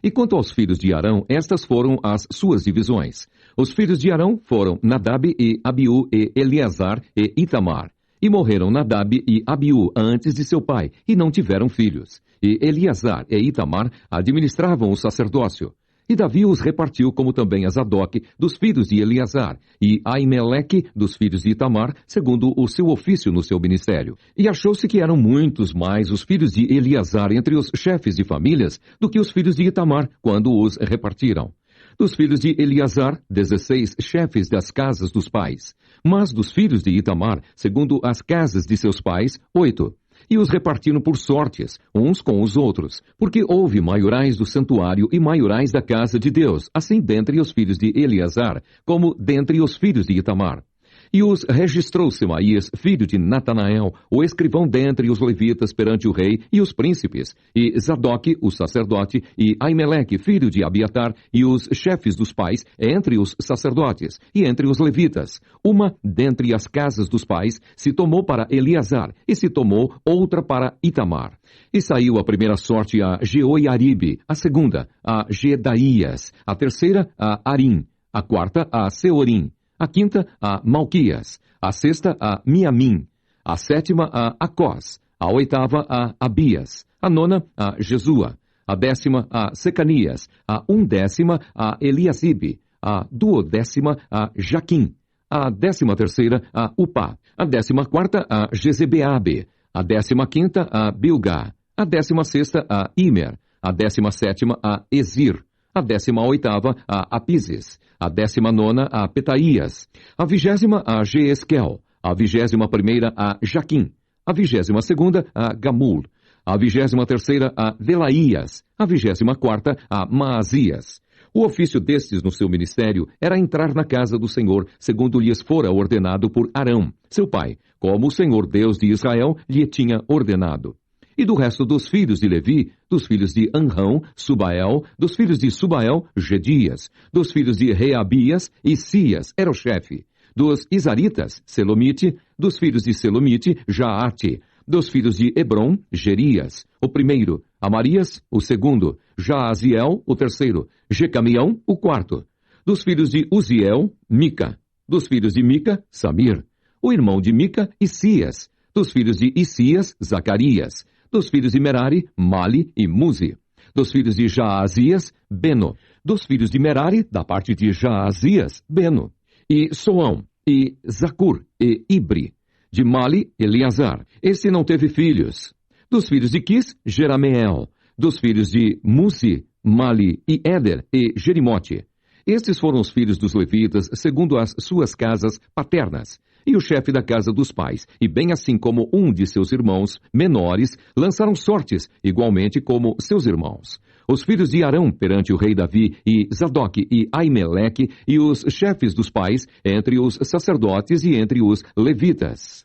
E quanto aos filhos de Arão, estas foram as suas divisões. Os filhos de Arão foram Nadab e Abiú e Eleazar e Itamar. E morreram Nadab e Abiú antes de seu pai, e não tiveram filhos. E Eleazar e Itamar administravam o sacerdócio. E Davi os repartiu, como também a Zadok, dos filhos de Eleazar, e Aimeleque, dos filhos de Itamar, segundo o seu ofício no seu ministério. E achou-se que eram muitos mais os filhos de Eleazar entre os chefes de famílias do que os filhos de Itamar, quando os repartiram. Dos filhos de Eleazar, 16 chefes das casas dos pais. Mas dos filhos de Itamar, segundo as casas de seus pais, 8. E os repartiram por sortes, uns com os outros, porque houve maiorais do santuário e maiorais da casa de Deus, assim dentre os filhos de Eleazar, como dentre os filhos de Itamar. E os registrou Semaías, filho de Natanael, o escrivão dentre os levitas perante o rei e os príncipes, e Zadok, o sacerdote, e Aimeleque, filho de Abiatar, e os chefes dos pais, entre os sacerdotes, e entre os levitas. Uma dentre as casas dos pais se tomou para Eleazar, e se tomou outra para Itamar. E saiu a primeira sorte a Jeoiaribe, a segunda a Gedaías, a terceira a Arim, a quarta a Seorim, a quinta a Malquias, a sexta a Miamim, a sétima a Acós, a oitava a Abias, a nona a Jesua, a 10ª a Secanias, a 11ª a Eliasibe, a 12ª a Jaquim, a 13ª a Upá, a 14ª a Jezebeabe, a 15ª a Bilgá, a 16ª a Imer, a 17ª a Ezir, a 18ª a Apises, a 19ª a Petaías, a 20ª a Jeesquel, a 21ª a Jaquim, a 22ª a Gamul, a 23ª a Delaías, a 24ª a Maazias. O ofício destes no seu ministério era entrar na casa do Senhor, segundo lhes fora ordenado por Arão, seu pai, como o Senhor Deus de Israel lhe tinha ordenado. E do resto dos filhos de Levi, dos filhos de Anrão, Subael, dos filhos de Subael, Gedias, dos filhos de Reabias, Isias era o chefe, dos Isaritas, Selomite, dos filhos de Selomite, Jaate, dos filhos de Hebron, Gerias, o primeiro, Amarias, o segundo, Jaaziel, o terceiro, Jecamião, o quarto, dos filhos de Uziel, Mica, dos filhos de Mica, Samir, o irmão de Mica, Isias, dos filhos de Isias, Zacarias, dos filhos de Merari, Mali e Muzi, dos filhos de Jaazias, Beno, dos filhos de Merari, da parte de Jaazias, Beno, e Soão, e Zacur, e Ibri, de Mali, Eleazar. Este não teve filhos. Dos filhos de Quis, Jerameel, dos filhos de Musi, Mali e Éder, e Jerimote. Estes foram os filhos dos levitas, segundo as suas casas paternas. E o chefe da casa dos pais, e bem assim como um de seus irmãos menores, lançaram sortes, igualmente como seus irmãos. Os filhos de Arão perante o rei Davi, e Zadok e Aimeleque, e os chefes dos pais, entre os sacerdotes e entre os levitas.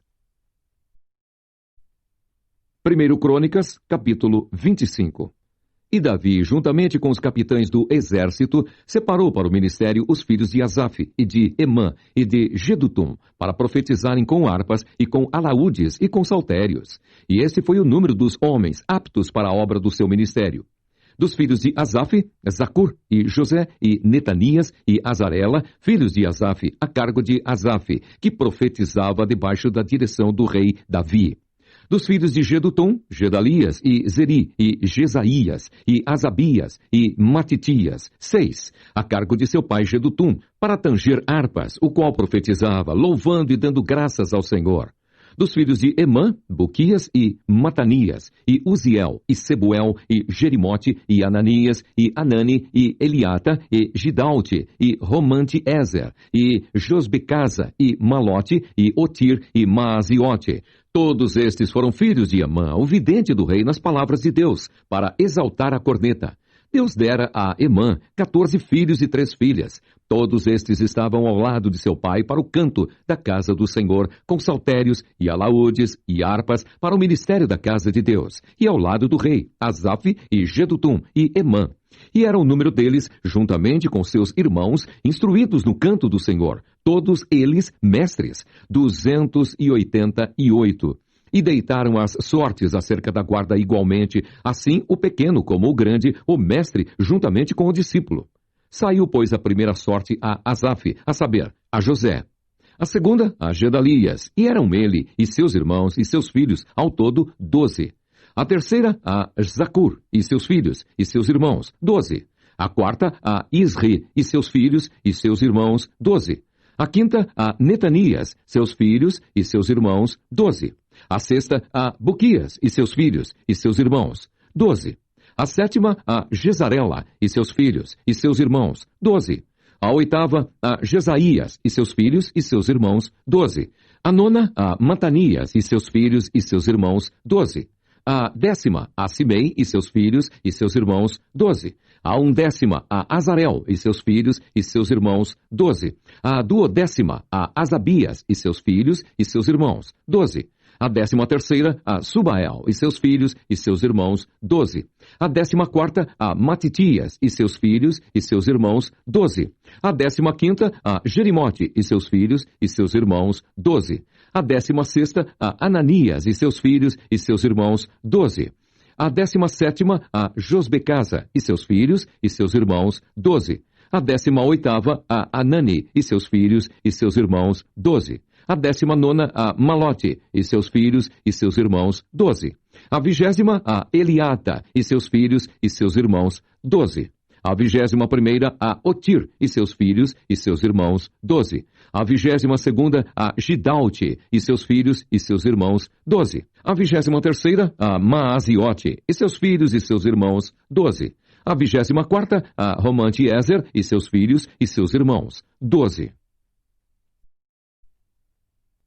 1 Crônicas, capítulo 25. E Davi, juntamente com os capitães do exército, separou para o ministério os filhos de Asaf, e de Emã, e de Gedutum, para profetizarem com harpas, e com alaúdes, e com saltérios. E este foi o número dos homens aptos para a obra do seu ministério. Dos filhos de Asaf, Zacur, e José, e Netanias, e Azarela, filhos de Asaf, a cargo de Asaf, que profetizava debaixo da direção do rei Davi. Dos filhos de Gedutum, Gedalias, e Zeri, e Jesaías, e Asabias, e Matitias, 6, a cargo de seu pai Gedutum, para tanger harpas, o qual profetizava, louvando e dando graças ao Senhor. Dos filhos de Emã, Buquias e Matanias, e Uziel, e Sebuel, e Jerimote, e Ananias, e Anani, e Eliata, e Gidalte, e Romante-Ezer, e Josbecasa, e Malote, e Otir, e Maaziote. Todos estes foram filhos de Emã, o vidente do rei, nas palavras de Deus, para exaltar a corneta. Deus dera a Emã 14 filhos e 3 filhas. Todos estes estavam ao lado de seu pai para o canto da casa do Senhor, com saltérios e alaúdes e harpas para o ministério da casa de Deus, e ao lado do rei, Asaf e Gedutum e Emã. E era o número deles, juntamente com seus irmãos, instruídos no canto do Senhor, todos eles mestres, 288. E deitaram as sortes acerca da guarda igualmente, assim o pequeno como o grande, o mestre, juntamente com o discípulo. Saiu, pois, a primeira sorte a Asaf, a saber, a José. A segunda, a Gedalias, e eram ele, e seus irmãos, e seus filhos, ao todo 12. A terceira, a Zacur, e seus filhos, e seus irmãos, 12. A quarta, a Isri e seus filhos e seus irmãos, 12. A quinta, a Netanias, seus filhos e seus irmãos, 12. A sexta, a Buquias e seus filhos e seus irmãos, 12. A sétima, a Jezarela e seus filhos e seus irmãos, 12. A oitava, a Jesaías e seus filhos e seus irmãos, 12. A nona, a Matanias e seus filhos e seus irmãos, 12. A décima, a Simei e seus filhos e seus irmãos, 12. A undécima, a Azarel e seus filhos e seus irmãos, 12. A duodécima, a Asabias e seus filhos e seus irmãos, 12. A 13ª, a Subael e seus filhos e seus irmãos, 12. A 14ª, a Matitias e seus filhos e seus irmãos, 12. A 15ª, a Jerimote e seus filhos e seus irmãos, 12. A 16ª, a Ananias e seus filhos e seus irmãos, 12. A 17ª, a Josbecasa e seus filhos e seus irmãos, 12. A 18ª, a Anani e seus filhos e seus irmãos, 12. A 19ª, a Malote e seus filhos e seus irmãos, 12. A 20ª, a Eliata e seus filhos e seus irmãos, 12. A 21ª, a Otir e seus filhos e seus irmãos, 12. A 22ª, a Gidalte e seus filhos e seus irmãos, 12. A 23ª, a Maaziote e seus filhos e seus irmãos, 12. A 24ª, a Romantiezer e seus filhos e seus irmãos, 12.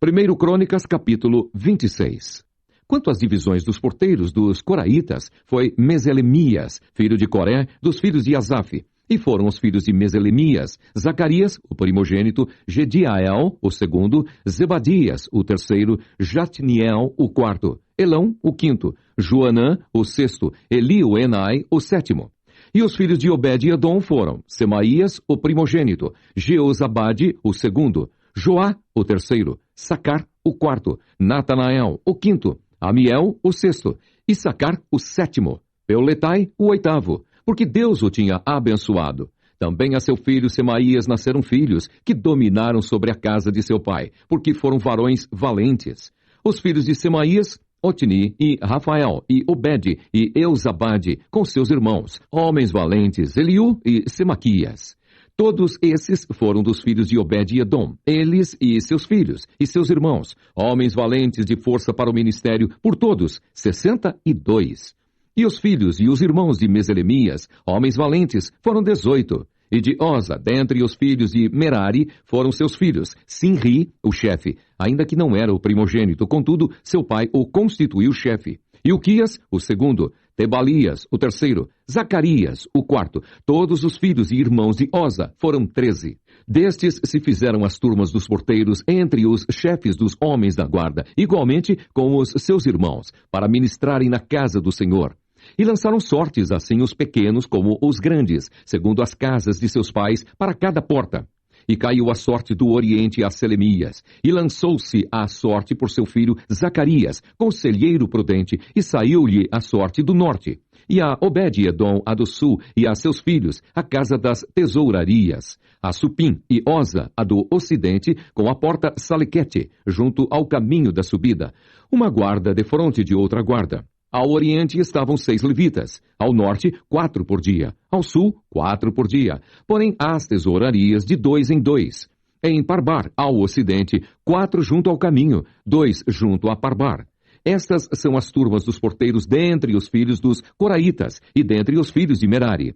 1 Crônicas, capítulo 26. Quanto às divisões dos porteiros dos Coraitas, foi Meselemias, filho de Coré, dos filhos de Asaf. E foram os filhos de Meselemias, Zacarias, o primogênito, Gediael, o segundo, Zebadias, o terceiro, Jatniel, o quarto, Elão, o quinto, Joanã, o sexto, Elioenai, o sétimo. E os filhos de Obed-Edom foram Semaías, o primogênito, Jeozabade, o segundo, Joá, o terceiro, Sacar, o quarto, Natanael, o quinto, Amiel, o sexto, Issacar, o sétimo, Peuletai, o oitavo, porque Deus o tinha abençoado. Também a seu filho Semaías nasceram filhos, que dominaram sobre a casa de seu pai, porque foram varões valentes. Os filhos de Semaías, Otni e Rafael, e Obed e Eusabade, com seus irmãos, homens valentes, Eliú e Semaquias. Todos esses foram dos filhos de Obed-Edom, eles e seus filhos, e seus irmãos, homens valentes de força para o ministério, por todos, 62. E os filhos e os irmãos de Meselemias, homens valentes, foram 18. E de Oza, dentre os filhos de Merari, foram seus filhos, Sinri, o chefe, ainda que não era o primogênito, contudo, seu pai o constituiu chefe. Ilquias, o segundo, Tebalias, o terceiro, Zacarias, o quarto. Todos os filhos e irmãos de Oza foram 13. Destes se fizeram as turmas dos porteiros entre os chefes dos homens da guarda, igualmente com os seus irmãos, para ministrarem na casa do Senhor. E lançaram sortes, assim os pequenos como os grandes, segundo as casas de seus pais, para cada porta. E caiu a sorte do oriente a Selemias, e lançou-se a sorte por seu filho Zacarias, conselheiro prudente, e saiu-lhe a sorte do norte. E a Obed-Edom a do sul, e a seus filhos, a casa das tesourarias. A Supim e Oza, a do ocidente, com a porta Salequete, junto ao caminho da subida. Uma guarda defronte de outra guarda. Ao oriente estavam 6 levitas, ao norte 4 por dia, ao sul 4 por dia, porém as tesourarias de 2 em 2. Em Parbar, ao ocidente, 4 junto ao caminho, 2 junto a Parbar. Estas são as turmas dos porteiros dentre os filhos dos Coraitas e dentre os filhos de Merari.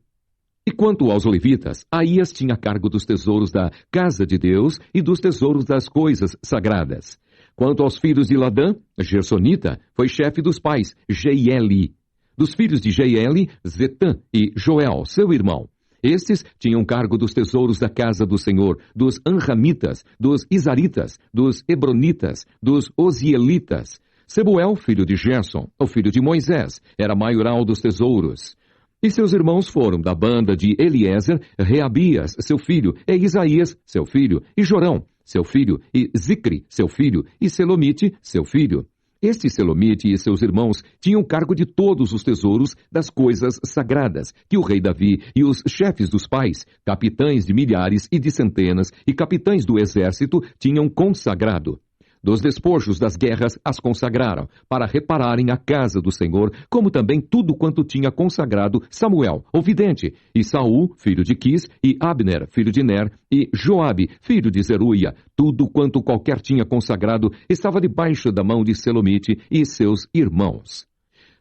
E quanto aos levitas, Aías tinha cargo dos tesouros da casa de Deus e dos tesouros das coisas sagradas. Quanto aos filhos de Ladã, Gersonita foi chefe dos pais, Jeieli. Dos filhos de Jeieli, Zetã e Joel, seu irmão. Estes tinham cargo dos tesouros da casa do Senhor, dos Anramitas, dos Isaritas, dos Hebronitas, dos Ozielitas. Sebuel, filho de Gerson, o filho de Moisés, era maioral dos tesouros. E seus irmãos foram da banda de Eliezer, Reabias, seu filho, e Isaías, seu filho, e Jorão, seu filho, e Zicri, seu filho, e Selomite, seu filho. Este Selomite e seus irmãos tinham cargo de todos os tesouros das coisas sagradas, que o rei Davi e os chefes dos pais, capitães de milhares e de centenas, e capitães do exército, tinham consagrado. Dos despojos das guerras as consagraram, para repararem a casa do Senhor, como também tudo quanto tinha consagrado Samuel, o vidente, e Saul, filho de Quis, e Abner, filho de Ner, e Joabe, filho de Zeruia. Tudo quanto qualquer tinha consagrado estava debaixo da mão de Selomite e seus irmãos.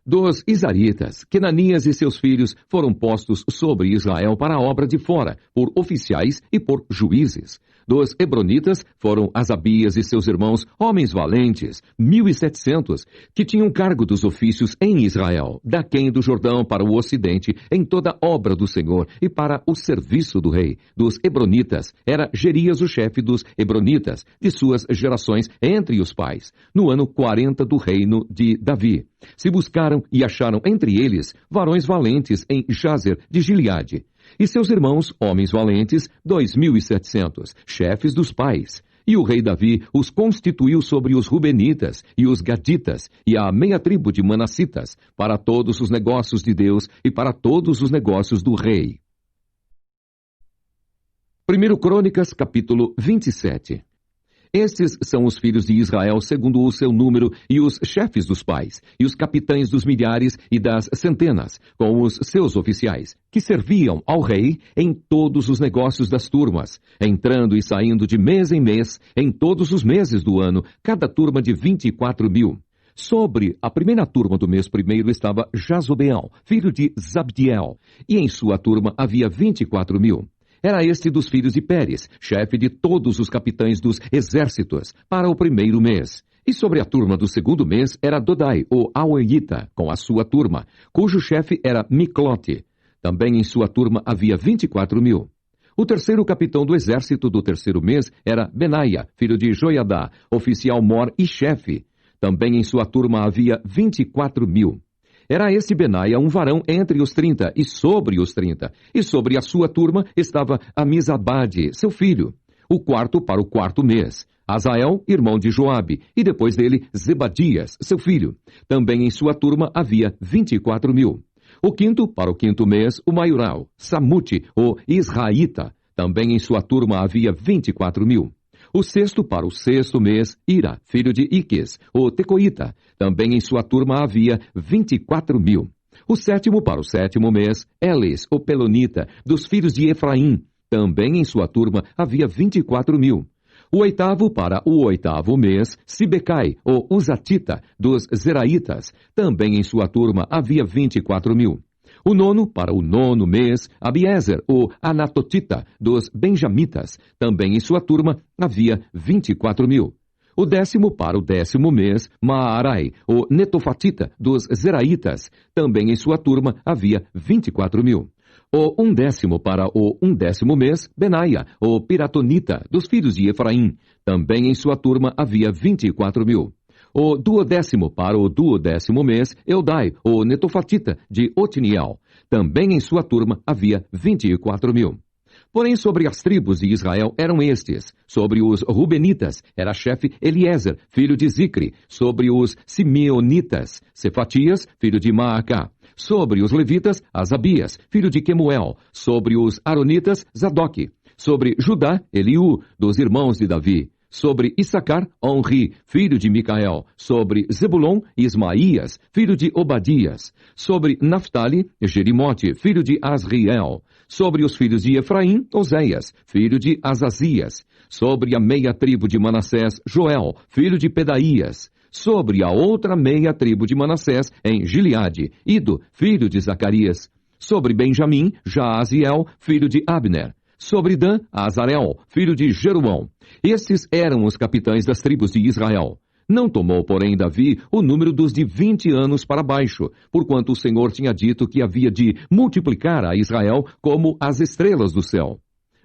Dos Izaritas, Quenanias e seus filhos foram postos sobre Israel para a obra de fora, por oficiais e por juízes. Dos Hebronitas foram Asabias e seus irmãos, homens valentes, 1.700, que tinham cargo dos ofícios em Israel, daquém do Jordão para o ocidente, em toda obra do Senhor e para o serviço do rei. Dos Hebronitas era Gerias o chefe dos Hebronitas, de suas gerações entre os pais, no ano 40 do reino de Davi. Se buscaram e acharam entre eles varões valentes em Jazer de Gileade. E seus irmãos, homens valentes, 2.700, chefes dos pais. E o rei Davi os constituiu sobre os Rubenitas e os Gaditas e a meia tribo de Manassitas, para todos os negócios de Deus e para todos os negócios do rei. 1 Crônicas, capítulo 27. Estes são os filhos de Israel segundo o seu número, e os chefes dos pais, e os capitães dos milhares e das centenas, com os seus oficiais, que serviam ao rei em todos os negócios das turmas, entrando e saindo de mês em mês, em todos os meses do ano, cada turma de 24.000. Sobre a primeira turma do mês primeiro estava Jazobeel, filho de Zabdiel, e em sua turma havia 24.000. Era este dos filhos de Pérez, chefe de todos os capitães dos exércitos, para o primeiro mês. E sobre a turma do segundo mês era Dodai, o Auelita, com a sua turma, cujo chefe era Miclote. Também em sua turma havia 24.000. O terceiro capitão do exército do terceiro mês era Benaia, filho de Joiadá, oficial mor e chefe. Também em sua turma havia 24.000. Era este Benaia um varão entre os 30 e sobre os 30. E sobre a sua turma estava Amizabade, seu filho. O quarto para o quarto mês. Azael, irmão de Joabe. E depois dele, Zebadias, seu filho. Também em sua turma havia 24.000. O quinto para o quinto mês, o maioral, Samute, o Israelita. Também em sua turma havia 24.000. O sexto para o sexto mês, Ira, filho de Iques, o Tecoíta. Também em sua turma havia 24.000. O sétimo para o sétimo mês, Elis, o Pelonita, dos filhos de Efraim. Também em sua turma havia 24.000. O oitavo para o oitavo mês, Sibecai, o Uzatita, dos Zeraitas. Também em sua turma havia 24.000. O nono para o nono mês, Abiezer, o Anatotita, dos Benjamitas. Também em sua turma havia 24.000. O décimo para o décimo mês, Maarai, o Netofatita, dos Zeraitas. Também em sua turma havia 24.000. O undécimo para o undécimo mês, Benaia, o Piratonita, dos filhos de Efraim. Também em sua turma havia 24.000. O duodécimo para o duodécimo mês, Eudai, o Netofatita, de Otiniel. Também em sua turma havia 24.000. Porém, sobre as tribos de Israel eram estes. Sobre os Rubenitas era chefe Eliezer, filho de Zicre. Sobre os Simeonitas, Cefatias, filho de Maacá. Sobre os levitas, Asabias, filho de Quemuel. Sobre os aronitas, Zadok. Sobre Judá, Eliú, dos irmãos de Davi. Sobre Issacar, Onri, filho de Micael. Sobre Zebulon, Ismaías, filho de Obadias. Sobre Naphtali, Jerimote, filho de Asriel. Sobre os filhos de Efraim, Oséias, filho de Azazias. Sobre a meia tribo de Manassés, Joel, filho de Pedaías. Sobre a outra meia tribo de Manassés, em Gileade, Ido, filho de Zacarias. Sobre Benjamim, Jaaziel, filho de Abner. Sobre Dan, Azarel, filho de Jeruão. Estes eram os capitães das tribos de Israel. Não tomou, porém, Davi o número dos de 20 anos para baixo, porquanto o Senhor tinha dito que havia de multiplicar a Israel como as estrelas do céu.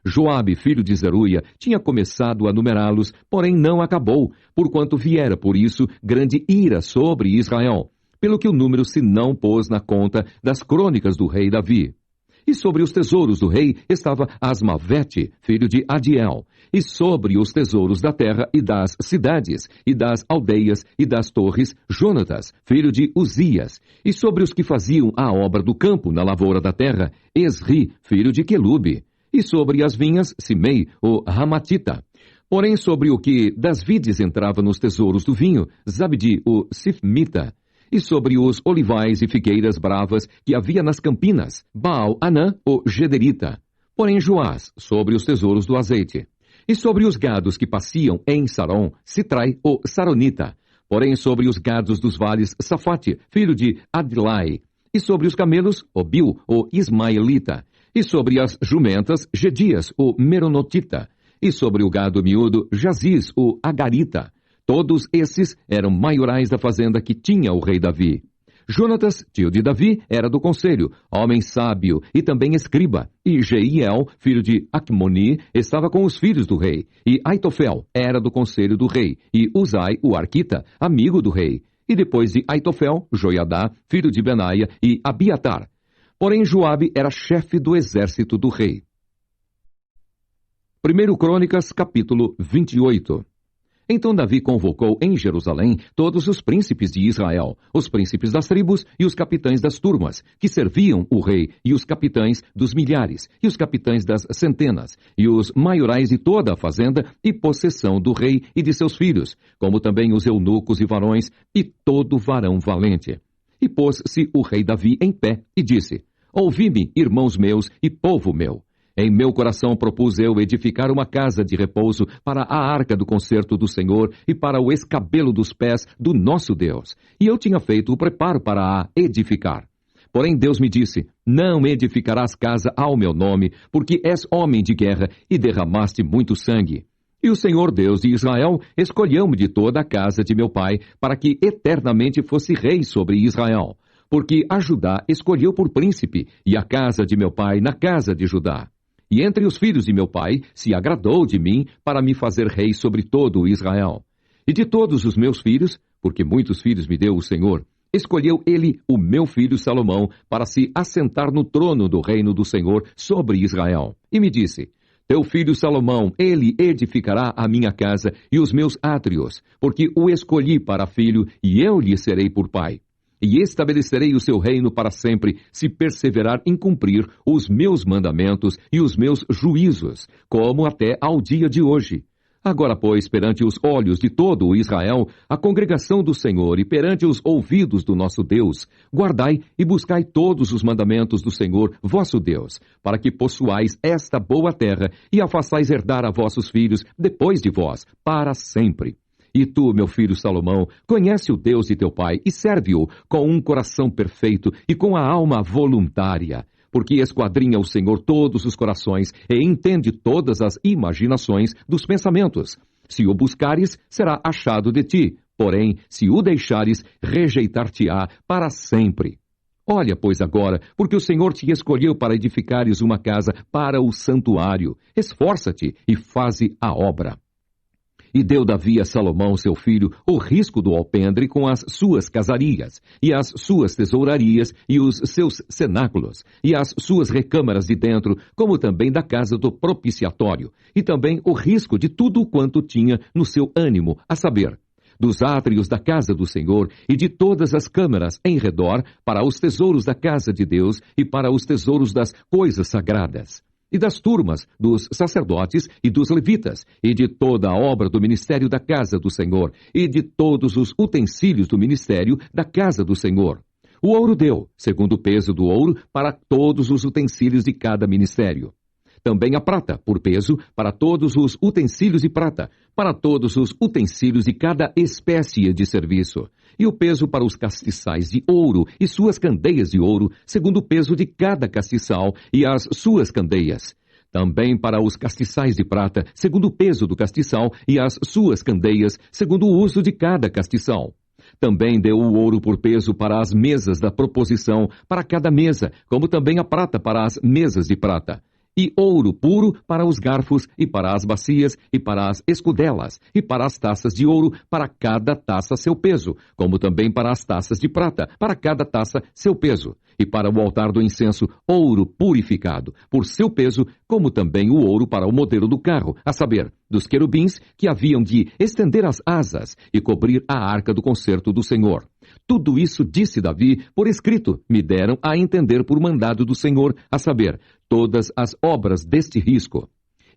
Joabe, filho de Zeruia, tinha começado a numerá-los, porém não acabou, porquanto viera por isso grande ira sobre Israel, pelo que o número se não pôs na conta das crônicas do rei Davi. E sobre os tesouros do rei estava Asmavete, filho de Adiel. E sobre os tesouros da terra e das cidades, e das aldeias e das torres, Jonatas, filho de Uzias. E sobre os que faziam a obra do campo na lavoura da terra, Esri, filho de Quelube. E sobre as vinhas, Simei, o Ramatita. Porém, sobre o que das vides entrava nos tesouros do vinho, Zabdi, o Sifmita, e sobre os olivais e figueiras bravas que havia nas campinas, Baal-Anã, o Gederita. Porém, Joás, sobre os tesouros do azeite. E sobre os gados que pasciam em Saron, Sitrai, o Saronita. Porém, sobre os gados dos vales, Safate, filho de Adlai. E sobre os camelos, Obil, o Ismaelita. E sobre as jumentas, Gedias, o Meronotita. E sobre o gado miúdo, Jaziz, o Agarita. Todos esses eram maiorais da fazenda que tinha o rei Davi. Jonatas, tio de Davi, era do conselho, homem sábio e também escriba. E Jeiel, filho de Acmoni, estava com os filhos do rei. E Aitofel era do conselho do rei. E Uzai, o arquita, amigo do rei. E depois de Aitofel, Joiadá, filho de Benaia, e Abiatar. Porém, Joabe era chefe do exército do rei. 1 Crônicas, capítulo 28. Então Davi convocou em Jerusalém todos os príncipes de Israel, os príncipes das tribos e os capitães das turmas, que serviam o rei, e os capitães dos milhares, e os capitães das centenas, e os maiorais de toda a fazenda e possessão do rei e de seus filhos, como também os eunucos e varões, e todo varão valente. E pôs-se o rei Davi em pé, e disse: Ouvi-me, irmãos meus e povo meu. Em meu coração propus eu edificar uma casa de repouso para a arca do concerto do Senhor e para o escabelo dos pés do nosso Deus. E eu tinha feito o preparo para a edificar. Porém Deus me disse: Não edificarás casa ao meu nome, porque és homem de guerra e derramaste muito sangue. E o Senhor Deus de Israel escolheu-me de toda a casa de meu pai, para que eternamente fosse rei sobre Israel. Porque a Judá escolheu por príncipe, e a casa de meu pai na casa de Judá. E entre os filhos de meu pai se agradou de mim para me fazer rei sobre todo o Israel. E de todos os meus filhos, porque muitos filhos me deu o Senhor, escolheu ele o meu filho Salomão para se assentar no trono do reino do Senhor sobre Israel. E me disse: Teu filho Salomão, ele edificará a minha casa e os meus átrios, porque o escolhi para filho e eu lhe serei por pai. E estabelecerei o seu reino para sempre, se perseverar em cumprir os meus mandamentos e os meus juízos, como até ao dia de hoje. Agora, pois, perante os olhos de todo o Israel, a congregação do Senhor, e perante os ouvidos do nosso Deus, guardai e buscai todos os mandamentos do Senhor, vosso Deus, para que possuais esta boa terra e a façais herdar a vossos filhos depois de vós, para sempre. E tu, meu filho Salomão, conhece o Deus de teu pai e serve-o com um coração perfeito e com a alma voluntária, porque esquadrinha o Senhor todos os corações e entende todas as imaginações dos pensamentos. Se o buscares, será achado de ti, porém, se o deixares, rejeitar-te-á para sempre. Olha, pois, agora, porque o Senhor te escolheu para edificares uma casa para o santuário. Esforça-te e faze a obra. E deu Davi a Salomão, seu filho, o risco do alpendre com as suas casarias, e as suas tesourarias, e os seus cenáculos, e as suas recâmaras de dentro, como também da casa do propiciatório, e também o risco de tudo quanto tinha no seu ânimo, a saber, dos átrios da casa do Senhor, e de todas as câmaras em redor, para os tesouros da casa de Deus, e para os tesouros das coisas sagradas. E das turmas dos sacerdotes e dos levitas, e de toda a obra do ministério da casa do Senhor, e de todos os utensílios do ministério da casa do Senhor. O ouro deu, segundo o peso do ouro, para todos os utensílios de cada ministério. Também a prata, por peso, para todos os utensílios de prata, para todos os utensílios de cada espécie de serviço. E o peso para os castiçais de ouro e suas candeias de ouro, segundo o peso de cada castiçal e as suas candeias. Também para os castiçais de prata, segundo o peso do castiçal e as suas candeias, segundo o uso de cada castiçal. Também deu o ouro por peso para as mesas da proposição, para cada mesa, como também a prata para as mesas de prata. E ouro puro para os garfos, e para as bacias, e para as escudelas, e para as taças de ouro, para cada taça seu peso, como também para as taças de prata, para cada taça seu peso. E para o altar do incenso, ouro purificado, por seu peso, como também o ouro para o modelo do carro, a saber, dos querubins que haviam de estender as asas e cobrir a arca do concerto do Senhor. Tudo isso disse Davi por escrito, me deram a entender por mandado do Senhor, a saber, todas as obras deste risco.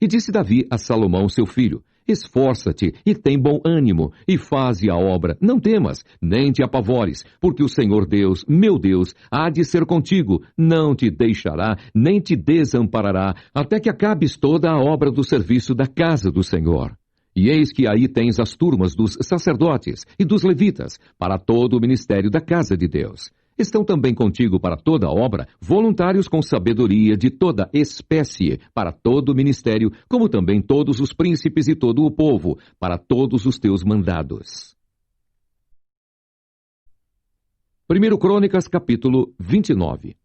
E disse Davi a Salomão, seu filho: esforça-te e tem bom ânimo, e faze a obra. Não temas, nem te apavores, porque o Senhor Deus, meu Deus, há de ser contigo, não te deixará, nem te desamparará, até que acabes toda a obra do serviço da casa do Senhor. E eis que aí tens as turmas dos sacerdotes e dos levitas, para todo o ministério da casa de Deus. Estão também contigo para toda a obra, voluntários com sabedoria de toda espécie, para todo o ministério, como também todos os príncipes e todo o povo, para todos os teus mandados. 1 Crônicas, capítulo 29.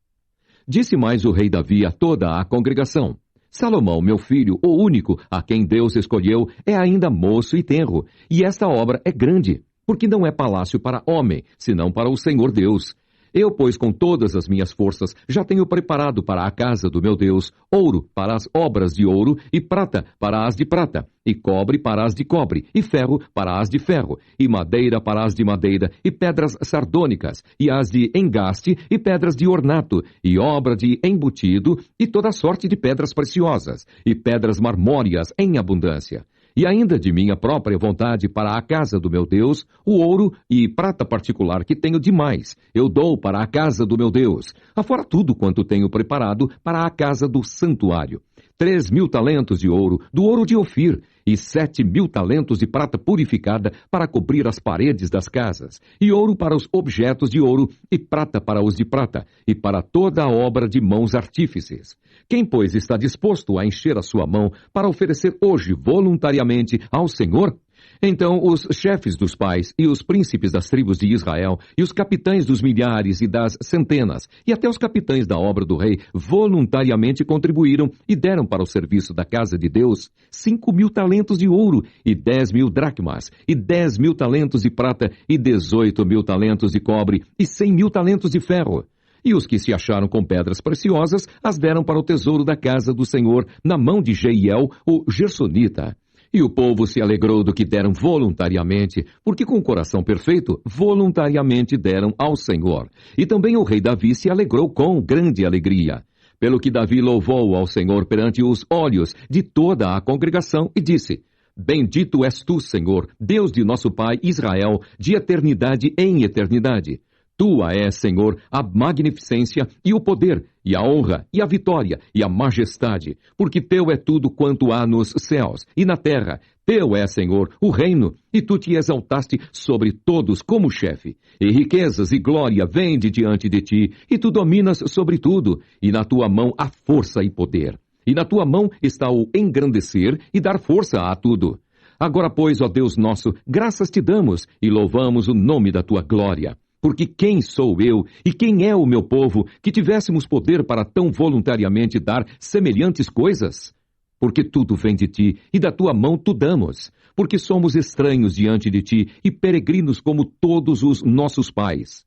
Disse mais o rei Davi a toda a congregação: Salomão, meu filho, o único a quem Deus escolheu, é ainda moço e tenro, e esta obra é grande, porque não é palácio para homem, senão para o Senhor Deus. Eu, pois, com todas as minhas forças, já tenho preparado para a casa do meu Deus ouro para as obras de ouro, e prata para as de prata, e cobre para as de cobre, e ferro para as de ferro, e madeira para as de madeira, e pedras sardônicas, e as de engaste, e pedras de ornato, e obra de embutido, e toda sorte de pedras preciosas, e pedras marmóreas em abundância. E ainda de minha própria vontade para a casa do meu Deus, o ouro e prata particular que tenho demais, eu dou para a casa do meu Deus, afora tudo quanto tenho preparado para a casa do santuário. 3.000 talentos de ouro, do ouro de Ofir, e 7.000 talentos de prata purificada para cobrir as paredes das casas, e ouro para os objetos de ouro, e prata para os de prata, e para toda a obra de mãos artífices. Quem, pois, está disposto a encher a sua mão para oferecer hoje voluntariamente ao Senhor? Então os chefes dos pais e os príncipes das tribos de Israel e os capitães dos milhares e das centenas e até os capitães da obra do rei voluntariamente contribuíram e deram para o serviço da casa de Deus 5.000 talentos de ouro e 10.000 dracmas e 10.000 talentos de prata e 18.000 talentos de cobre e 100.000 talentos de ferro. E os que se acharam com pedras preciosas as deram para o tesouro da casa do Senhor na mão de Jeiel, o Gersonita. E o povo se alegrou do que deram voluntariamente, porque com o coração perfeito, voluntariamente deram ao Senhor. E também o rei Davi se alegrou com grande alegria. Pelo que Davi louvou ao Senhor perante os olhos de toda a congregação e disse: Bendito és tu, Senhor, Deus de nosso pai Israel, de eternidade em eternidade. Tua é, Senhor, a magnificência e o poder, e a honra, e a vitória, e a majestade, porque teu é tudo quanto há nos céus e na terra. Teu é, Senhor, o reino, e tu te exaltaste sobre todos como chefe. E riquezas e glória vêm de diante de ti, e tu dominas sobre tudo, e na tua mão há força e poder. E na tua mão está o engrandecer e dar força a tudo. Agora, pois, ó Deus nosso, graças te damos, e louvamos o nome da tua glória. Porque quem sou eu e quem é o meu povo que tivéssemos poder para tão voluntariamente dar semelhantes coisas? Porque tudo vem de ti e da tua mão tu damos. Porque somos estranhos diante de ti e peregrinos como todos os nossos pais.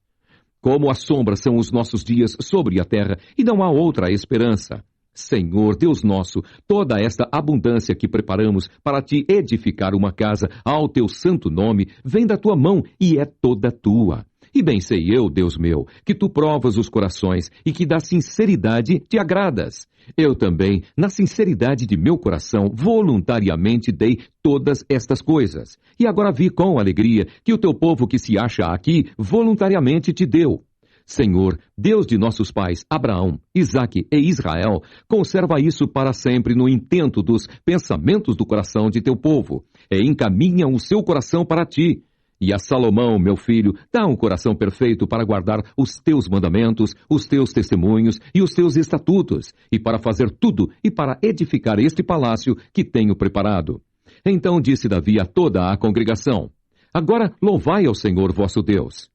Como a sombra são os nossos dias sobre a terra e não há outra esperança. Senhor, Deus nosso, toda esta abundância que preparamos para te edificar uma casa ao teu santo nome vem da tua mão e é toda tua. E bem sei eu, Deus meu, que tu provas os corações e que da sinceridade te agradas. Eu também, na sinceridade de meu coração, voluntariamente dei todas estas coisas. E agora vi com alegria que o teu povo que se acha aqui voluntariamente te deu. Senhor, Deus de nossos pais, Abraão, Isaque e Israel, conserva isso para sempre no intento dos pensamentos do coração de teu povo, e encaminha o seu coração para ti. E a Salomão, meu filho, dá um coração perfeito para guardar os teus mandamentos, os teus testemunhos e os teus estatutos, e para fazer tudo e para edificar este palácio que tenho preparado. Então disse Davi a toda a congregação: Agora louvai ao Senhor vosso Deus.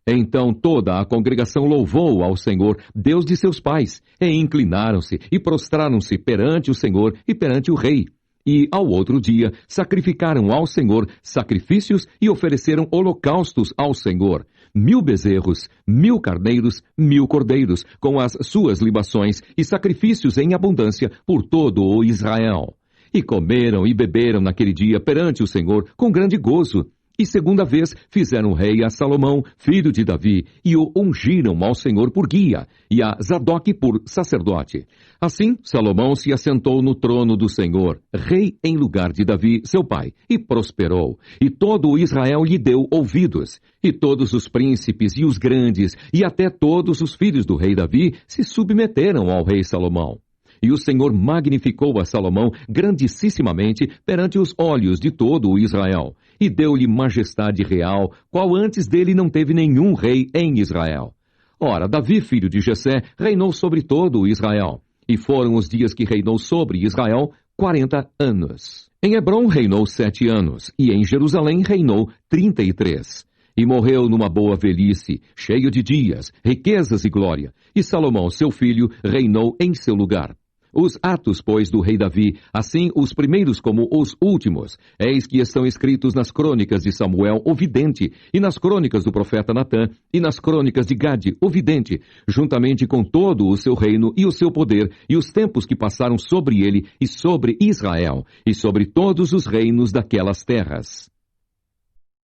Então toda a congregação louvou ao Senhor, Deus de seus pais, e inclinaram-se e prostraram-se perante o Senhor e perante o rei. E, ao outro dia, sacrificaram ao Senhor sacrifícios e ofereceram holocaustos ao Senhor. 1.000 bezerros, 1.000 carneiros, 1.000 cordeiros, com as suas libações e sacrifícios em abundância por todo o Israel. E comeram e beberam naquele dia perante o Senhor com grande gozo. E segunda vez fizeram rei a Salomão, filho de Davi, e o ungiram ao Senhor por guia, e a Zadoque por sacerdote. Assim, Salomão se assentou no trono do Senhor, rei em lugar de Davi, seu pai, e prosperou. E todo o Israel lhe deu ouvidos. E todos os príncipes e os grandes, e até todos os filhos do rei Davi, se submeteram ao rei Salomão. E o Senhor magnificou a Salomão grandissimamente perante os olhos de todo o Israel, e deu-lhe majestade real, qual antes dele não teve nenhum rei em Israel. Ora, Davi, filho de Jessé, reinou sobre todo o Israel, e foram os dias que reinou sobre Israel 40 anos. Em Hebrom reinou 7 anos, e em Jerusalém reinou 33. E morreu numa boa velhice, cheio de dias, riquezas e glória, e Salomão, seu filho, reinou em seu lugar. Os atos, pois, do rei Davi, assim os primeiros como os últimos, eis que estão escritos nas crônicas de Samuel, o vidente, e nas crônicas do profeta Natã, e nas crônicas de Gade, o vidente, juntamente com todo o seu reino e o seu poder, e os tempos que passaram sobre ele e sobre Israel, e sobre todos os reinos daquelas terras.